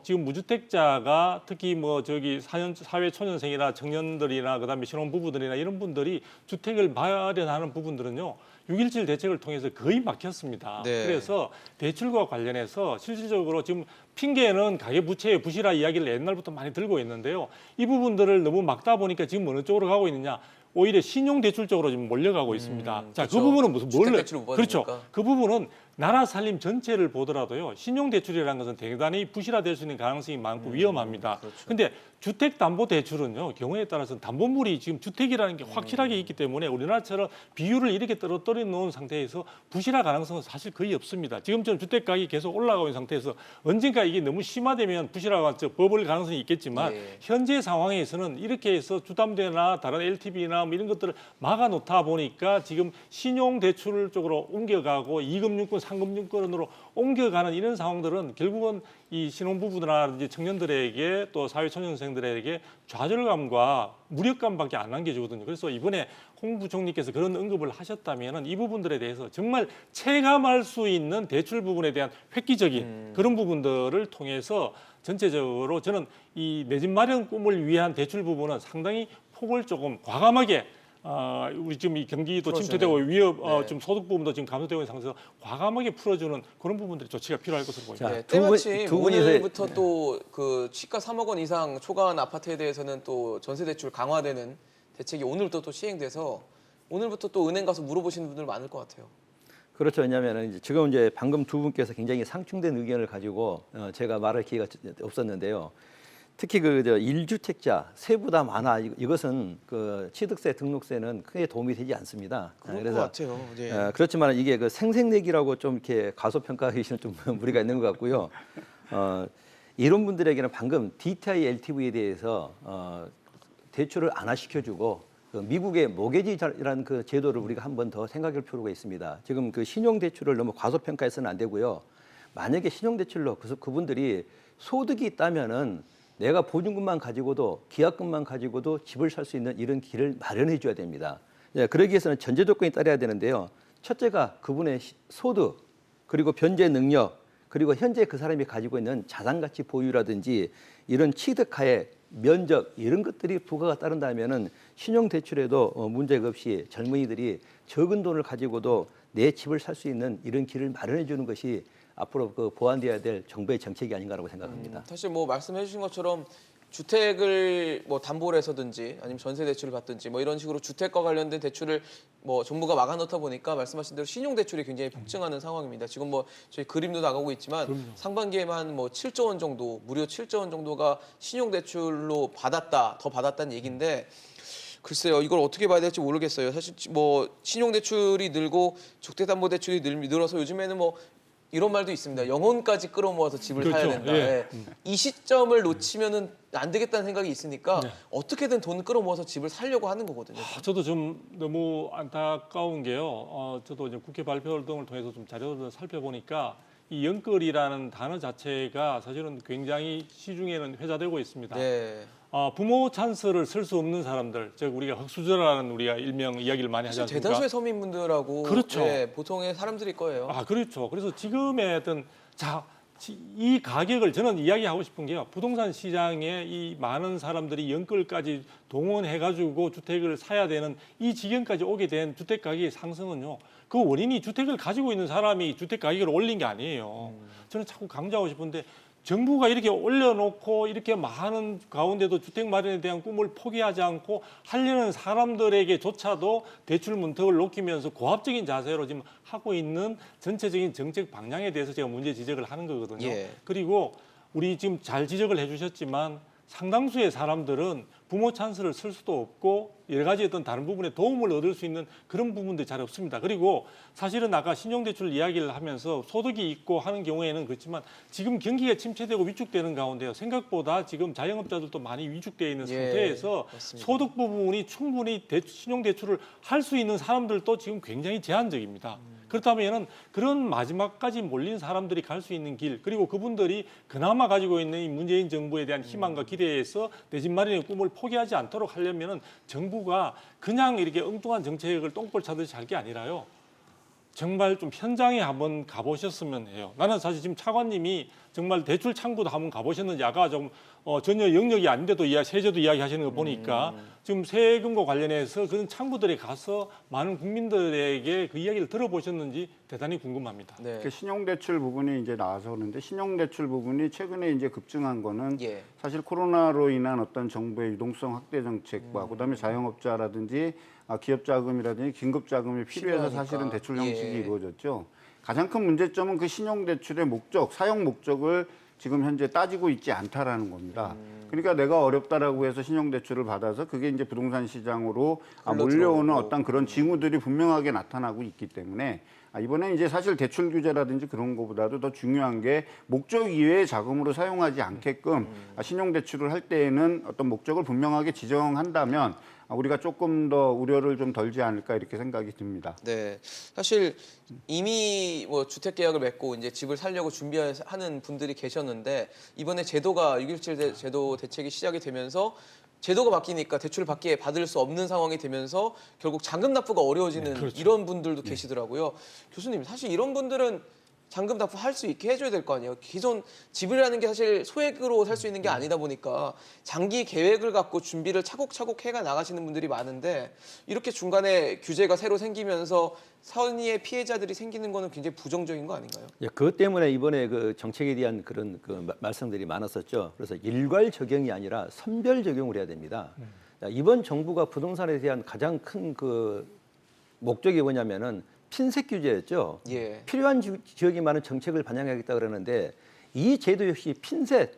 지금 무주택자가 특히 뭐 저기 사회초년생이나 청년들이나 그다음에 신혼부부들이나 이런 분들이 주택을 마련하는 부분들은요. 6.17 대책을 통해서 거의 막혔습니다. 네. 그래서 대출과 관련해서 실질적으로 지금 핑계는 가계부채의 부실화 이야기를 옛날부터 많이 들고 있는데요. 이 부분들을 너무 막다 보니까 지금 어느 쪽으로 가고 있느냐. 오히려 신용대출 쪽으로 지금 몰려가고 있습니다. 자, 그렇죠. 그 부분은 무슨 주택대출을 못 그렇죠. 받으니까. 그 부분은 나라 살림 전체를 보더라도요. 신용대출이라는 것은 대단히 부실화될 수 있는 가능성이 많고 위험합니다. 그런데 주택담보대출은요. 경우에 따라서는 담보물이 지금 주택이라는 게 확실하게 있기 때문에 우리나라처럼 비율을 이렇게 떨어뜨려 놓은 상태에서 부실화 가능성은 사실 거의 없습니다. 지금처럼 주택가격이 계속 올라가고 있는 상태에서 언젠가 이게 너무 심화되면 부실화가 버블 가능성이 있겠지만 예. 현재 상황에서는 이렇게 해서 주담대나 다른 LTV나 뭐 이런 것들을 막아놓다 보니까 지금 신용대출 쪽으로 옮겨가고 2금융권, 3금융권으로 옮겨가는 이런 상황들은 결국은 이 신혼부부나 이제 청년들에게 또 사회초년생들에게 좌절감과 무력감밖에 안 남겨주거든요. 그래서 이번에 홍 부총리께서 그런 언급을 하셨다면 이 부분들에 대해서 정말 체감할 수 있는 대출 부분에 대한 획기적인 그런 부분들을 통해서 전체적으로 저는 이 내 집 마련 꿈을 위한 대출 부분은 상당히 폭을 조금 과감하게 우리 지금 이 경기도 풀어주는. 침체되고 위협 네. 좀 소득 부분도 지금 감소되고 있는 상태에서 과감하게 풀어주는 그런 부분들이 조치가 필요할 것으로 보입니다. 자, 네, 두 분- 때마침 두 분이서- 오늘부터 또 그 시가 3억 원 이상 초과한 아파트에 대해서는 또 전세 대출 강화되는 대책이 오늘부터 또 시행돼서 오늘부터 또 은행 가서 물어보시는 분들 많을 것 같아요. 그렇죠. 왜냐하면 지금 이제 방금 두 분께서 굉장히 상충된 의견을 가지고 제가 말할 기회가 없었는데요. 특히 그 1주택자 세보다 많아 이것은 그 취득세 등록세는 크게 도움이 되지 않습니다. 그럴 것 같아요. 네. 그렇지만 이게 그 생색내기라고 좀 이렇게 과소평가하기는 좀 무리가 있는 것 같고요. 이런 분들에게는 방금 DTI LTV에 대해서 대출을 안화시켜주고 그 미국의 모게지라는 그 제도를 우리가 한 번 더 생각할 필요가 있습니다. 지금 그 신용대출을 너무 과소평가해서는 안 되고요. 만약에 신용대출로 그분들이 소득이 있다면은 내가 보증금만 가지고도 기합금만 가지고도 집을 살 수 있는 이런 길을 마련해 줘야 됩니다. 그러기 위해서는 전제 조건이 따라야 되는데요. 첫째가 그분의 소득 그리고 변제 능력 그리고 현재 그 사람이 가지고 있는 자산 가치 보유라든지 이런 취득하에 면적 이런 것들이 부과가 따른다면은 신용 대출에도 문제가 없이 젊은이들이 적은 돈을 가지고도 내 집을 살 수 있는 이런 길을 마련해 주는 것이 앞으로 그 보완돼야 될 정부의 정책이 아닌가라고 생각합니다. 사실 뭐 말씀해 주신 것처럼 주택을 뭐 담보를 해서든지 아니면 전세 대출을 받든지 뭐 이런 식으로 주택과 관련된 대출을 뭐 정부가 막아놓다 보니까 말씀하신 대로 신용 대출이 굉장히 폭증하는 상황입니다. 지금 뭐 저희 그림도 나가고 있지만 상반기에만 뭐 7조 원 정도, 무려 7조 원 정도가 신용 대출로 더 받았다는 얘기인데 글쎄요, 이걸 어떻게 봐야 될지 모르겠어요. 사실 뭐 신용 대출이 늘고 주택담보대출이 늘어서 요즘에는 뭐 이런 말도 있습니다. 영혼까지 끌어모아서 집을 사야 그렇죠. 된다. 예. 예. 이 시점을 놓치면은 안 되겠다는 생각이 있으니까 어떻게든 돈 끌어모아서 집을 살려고 하는 거거든요. 저도 좀 너무 안타까운 게요. 저도 이제 국회 발표 등을 통해서 좀 자료를 살펴보니까 이 영끌이라는 단어 자체가 사실은 굉장히 시중에는 회자되고 있습니다. 네. 부모 찬스를 쓸 수 없는 사람들, 즉 우리가 흙수저라는 우리가 일명 이야기를 많이 하지 사실 않습니까? 대다수의 서민분들하고 그렇죠. 예, 보통의 사람들일 거예요. 그렇죠. 그래서 지금의 어떤 이 가격을 저는 이야기하고 싶은 게요. 부동산 시장에 이 많은 사람들이 연끌까지 동원해가지고 주택을 사야 되는 이 지경까지 오게 된 주택 가격의 상승은요. 그 원인이 주택을 가지고 있는 사람이 주택 가격을 올린 게 아니에요. 저는 자꾸 강조하고 싶은데 정부가 이렇게 올려놓고 이렇게 많은 가운데도 주택 마련에 대한 꿈을 포기하지 않고 하려는 사람들에게조차도 대출 문턱을 높이면서 고압적인 자세로 지금 하고 있는 전체적인 정책 방향에 대해서 제가 문제 지적을 하는 거거든요. 예. 그리고 우리 지금 잘 지적을 해주셨지만 상당수의 사람들은 부모 찬스를 쓸 수도 없고 여러 가지 어떤 다른 부분에 도움을 얻을 수 있는 그런 부분들이 잘 없습니다. 그리고 사실은 아까 신용대출 이야기를 하면서 소득이 있고 하는 경우에는 그렇지만 지금 경기가 침체되고 위축되는 가운데요. 생각보다 지금 자영업자들도 많이 위축되어 있는 예, 상태에서 맞습니다. 소득 부분이 충분히 신용대출을 할 수 있는 사람들도 지금 굉장히 제한적입니다. 그렇다면 그런 마지막까지 몰린 사람들이 갈 수 있는 길 그리고 그분들이 그나마 가지고 있는 이 문재인 정부에 대한 희망과 기대에서 내 집 마련의 꿈을 포기하지 않도록 하려면은 정부가 그냥 이렇게 엉뚱한 정책을 똥볼 차듯이 할 게 아니라요. 정말 좀 현장에 한번 가보셨으면 해요. 나는 사실 지금 차관님이 정말 대출 창구도 한번 가보셨는지 아까 좀 전혀 영역이 아닌데도 세제도 이야기하시는 거 보니까 지금 세금과 관련해서 그런 창구들에 가서 많은 국민들에게 그 이야기를 들어보셨는지 대단히 궁금합니다. 네. 그 신용대출 부분이 이제 나와서 그런데 신용대출 부분이 최근에 이제 급증한 거는 예. 사실 코로나로 인한 어떤 정부의 유동성 확대 정책과 그다음에 자영업자라든지 기업 자금이라든지 긴급 자금이 필요해서 필요하니까. 사실은 대출 형식이 예. 이루어졌죠. 가장 큰 문제점은 그 신용대출의 목적, 사용 목적을 지금 현재 따지고 있지 않다라는 겁니다. 그러니까 내가 어렵다라고 해서 신용대출을 받아서 그게 이제 부동산 시장으로 몰려오는 들어오고. 어떤 그런 징후들이 분명하게 나타나고 있기 때문에 이번에 이제 사실 대출 규제라든지 그런 것보다도 더 중요한 게 목적 이외의 자금으로 사용하지 않게끔 신용대출을 할 때에는 어떤 목적을 분명하게 지정한다면 우리가 조금 더 우려를 좀 덜지 않을까 이렇게 생각이 듭니다. 네, 사실 이미 뭐 주택 계약을 맺고 이제 집을 살려고 준비하는 분들이 계셨는데 이번에 제도가 6.17 제도 대책이 시작이 되면서 제도가 바뀌니까 대출을 받을 수 없는 상황이 되면서 결국 잔금 납부가 어려워지는 이런 분들도 계시더라고요. 교수님, 사실 이런 분들은 잔금 납부 할 수 있게 해줘야 될 거 아니에요. 기존 집이라는 게 사실 소액으로 살 수 있는 게 아니다 보니까 장기 계획을 갖고 준비를 차곡차곡 해가 나가시는 분들이 많은데 이렇게 중간에 규제가 새로 생기면서 선의의 피해자들이 생기는 거는 굉장히 부정적인 거 아닌가요? 예, 그것 때문에 이번에 그 정책에 대한 그런 말씀들이 많았었죠. 그래서 일괄 적용이 아니라 선별 적용을 해야 됩니다. 자, 이번 정부가 부동산에 대한 가장 큰 그 목적이 뭐냐면은 핀셋 규제였죠. 예. 필요한 지역이 많은 정책을 반영하겠다 그러는데 이 제도 역시 핀셋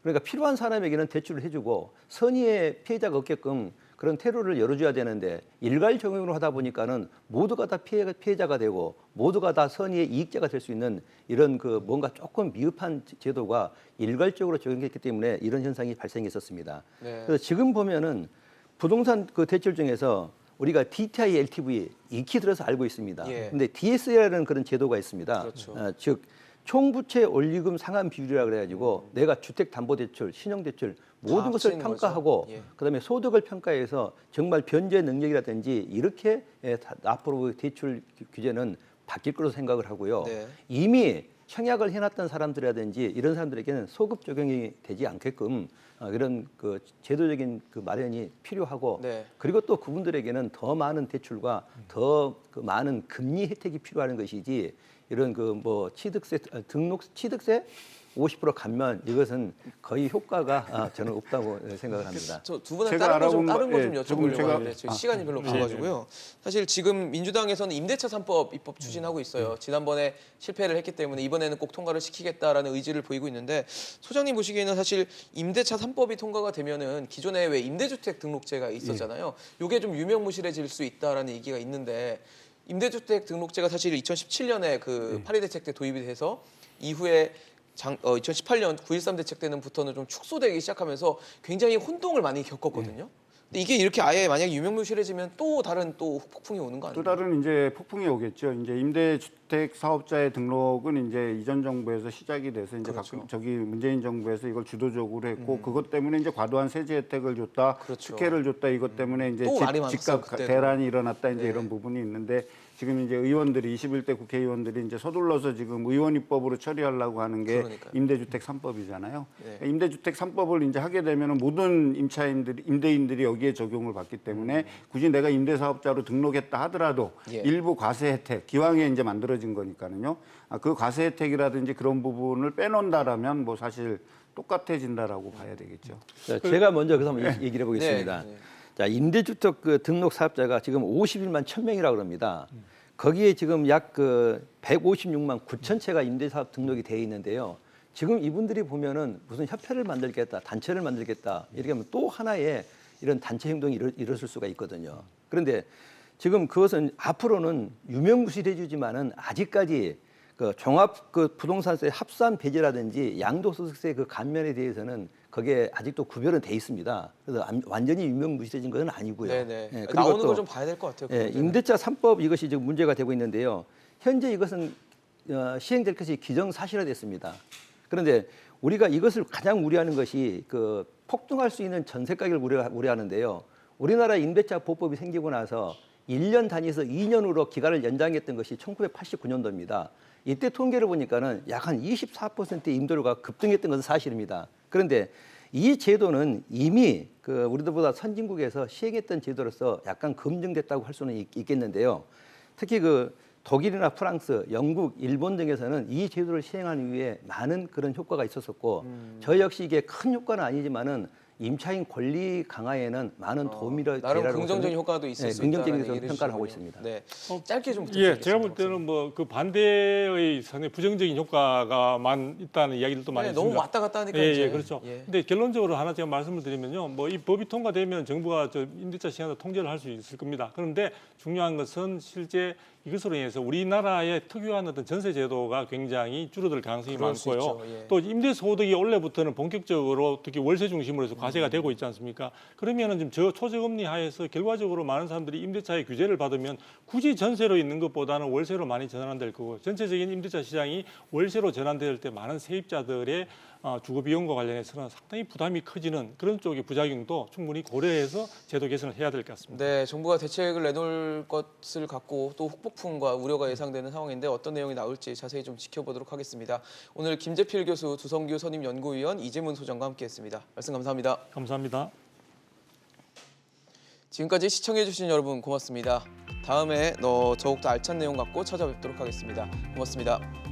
그러니까 필요한 사람에게는 대출을 해주고 선의의 피해자가 없게끔 그런 테러를 열어줘야 되는데 일괄 적용으로 하다 보니까는 모두가 다 피해자가 되고 모두가 다 선의의 이익자가 될 수 있는 이런 그 뭔가 조금 미흡한 제도가 일괄적으로 적용했기 때문에 이런 현상이 발생했었습니다. 네. 그래서 지금 보면은 부동산 그 대출 중에서 우리가 DTI, LTV 익히 들어서 알고 있습니다. 예. 근데 DSR이라는 그런 제도가 있습니다. 그렇죠. 즉 총부채 원리금 상환 비율이라 그래가지고 내가 주택담보대출, 신용대출 모든 것을 합치는 평가하고 거죠. 예. 그다음에 소득을 평가해서 정말 변제 능력이라든지 이렇게 앞으로 대출 규제는 바뀔 거로 생각을 하고요. 네. 이미 청약을 해놨던 사람들이라든지 이런 사람들에게는 소급 적용이 되지 않게끔 이런 그 제도적인 그 마련이 필요하고 네. 그리고 또 그분들에게는 더 많은 대출과 더 그 많은 금리 혜택이 필요한 것이지 이런 그 뭐 취득세 취득세 50% 감면 이것은 거의 효과가 저는 없다고 생각을 합니다. 저 두 분한테 제가 다른 거 알아본 좀 조금 여쭤보려고 하는데 지금 시간이 별로 없어가지고요. 사실 지금 민주당에서는 임대차 3법 입법 추진하고 있어요. 지난번에 실패를 했기 때문에 이번에는 꼭 통과를 시키겠다라는 의지를 보이고 있는데 소장님 보시기에는 사실 임대차 3법이 통과가 되면은 기존에 왜 임대주택 등록제가 있었잖아요. 이게 좀 유명무실해질 수 있다라는 얘기가 있는데 임대주택 등록제가 사실 2017년에 그 파리 대책 때 도입이 돼서 이후에 2018년 9.13 대책 때는부터는 좀 축소되기 시작하면서 굉장히 혼동을 많이 겪었거든요. 근데 이게 이렇게 아예 만약에 유명무실해지면 또 다른 또 폭풍이 오는 거 아니에요? 또 다른 이제 폭풍이 오겠죠. 이제 임대주택 사업자의 등록은 이제 이전 정부에서 시작이 돼서 이제 그렇죠. 저기 문재인 정부에서 이걸 주도적으로 했고 그것 때문에 이제 과도한 세제 혜택을 줬다, 그렇죠. 특혜를 줬다 이것 때문에 이제 또 말이 많았어요, 집값 그때도. 대란이 일어났다 이제 네. 이런 부분이 있는데 지금 이제 의원들이 21대 국회의원들이 이제 서둘러서 지금 의원 입법으로 처리하려고 하는 게 그러니까요. 임대주택 3법이잖아요. 네. 임대주택 3법을 이제 하게 되면은 모든 임대인들이 여기에 적용을 받기 때문에 굳이 내가 임대사업자로 등록했다 하더라도 예. 일부 과세 혜택 기왕에 이제 만들어진 거니까는요. 그 과세 혜택이라든지 그런 부분을 빼놓는다라면 뭐 사실 똑같아진다라고 봐야 되겠죠. 자, 제가 먼저 그래서 한번 얘기를 해보겠습니다. 네. 자, 임대주택 그 등록 사업자가 지금 51만 1,000명이라고 그럽니다. 거기에 지금 약 그 156만 9천 채가 임대사업 등록이 돼 있는데요. 지금 이분들이 보면은 무슨 협회를 만들겠다, 단체를 만들겠다 이렇게 하면 또 하나의 이런 단체 행동이 일어설 수가 있거든요. 그런데 지금 그것은 앞으로는 유명무실해지지만은 아직까지 그 종합 그 부동산세 합산 배제라든지 양도소득세 그 감면에 대해서는 거기에 아직도 구별은 돼 있습니다. 그래서 완전히 유명무실해진 것은 아니고요. 네네. 예, 나오는 또 걸 좀 봐야 될 것 같아요. 그 예, 문제는. 임대차 3법 이것이 지금 문제가 되고 있는데요. 현재 이것은 시행될 것이 기정사실화됐습니다. 그런데 우리가 이것을 가장 우려하는 것이 그 폭등할 수 있는 전세 가격을 우려하는데요. 우리나라 임대차 보법이 생기고 나서 1년 단위에서 2년으로 기간을 연장했던 것이 1989년도입니다. 이때 통계를 보니까는 약 한 24%의 임대료가 급등했던 것은 사실입니다. 그런데 이 제도는 이미 그 우리들보다 선진국에서 시행했던 제도로서 약간 검증됐다고 할 수는 있겠는데요. 특히 그 독일이나 프랑스, 영국, 일본 등에서는 이 제도를 시행한 이후에 많은 그런 효과가 있었었고 저희 역시 이게 큰 효과는 아니지만은 임차인 권리 강화에는 많은 도움이 나름 되리라고 긍정적인 저는, 효과도 있을 수 긍정적인 있다는 얘기를 평가를 하고 해주시군요. 있습니다. 네, 짧게 좀 예, 부탁드리겠습니다. 제가 볼 때는 뭐 그 반대의 상당히 부정적인 효과가만 있다는 이야기들도 많이 네, 있습니다. 너무 왔다 갔다 하니까 예, 이제. 예, 그렇죠. 예. 근데 결론적으로 하나 제가 말씀을 드리면요, 뭐 이 법이 통과되면 정부가 저 임대차 시장을 통제를 할 수 있을 겁니다. 그런데 중요한 것은 실제 이것으로 인해서 우리나라의 특유한 어떤 전세 제도가 굉장히 줄어들 가능성이 그럴 수 많고요. 있죠. 예. 또 임대 소득이 올해부터는 본격적으로 특히 월세 중심으로 해서 과세가 되고 있지 않습니까? 그러면은 좀 초저금리 하에서 결과적으로 많은 사람들이 임대차의 규제를 받으면 굳이 전세로 있는 것보다는 월세로 많이 전환될 거고 전체적인 임대차 시장이 월세로 전환될 때 많은 세입자들의 주거 비용과 관련해서는 상당히 부담이 커지는 그런 쪽의 부작용도 충분히 고려해서 제도 개선을 해야 될 것 같습니다. 네, 정부가 대책을 내놓을 것을 갖고 또 후폭풍과 우려가 예상되는 상황인데 어떤 내용이 나올지 자세히 좀 지켜보도록 하겠습니다. 오늘 김재필 교수, 두성규 선임연구위원, 이재문 소장과 함께했습니다. 말씀 감사합니다. 감사합니다. 지금까지 시청해주신 여러분 고맙습니다. 다음에 더욱더 알찬 내용 갖고 찾아뵙도록 하겠습니다. 고맙습니다.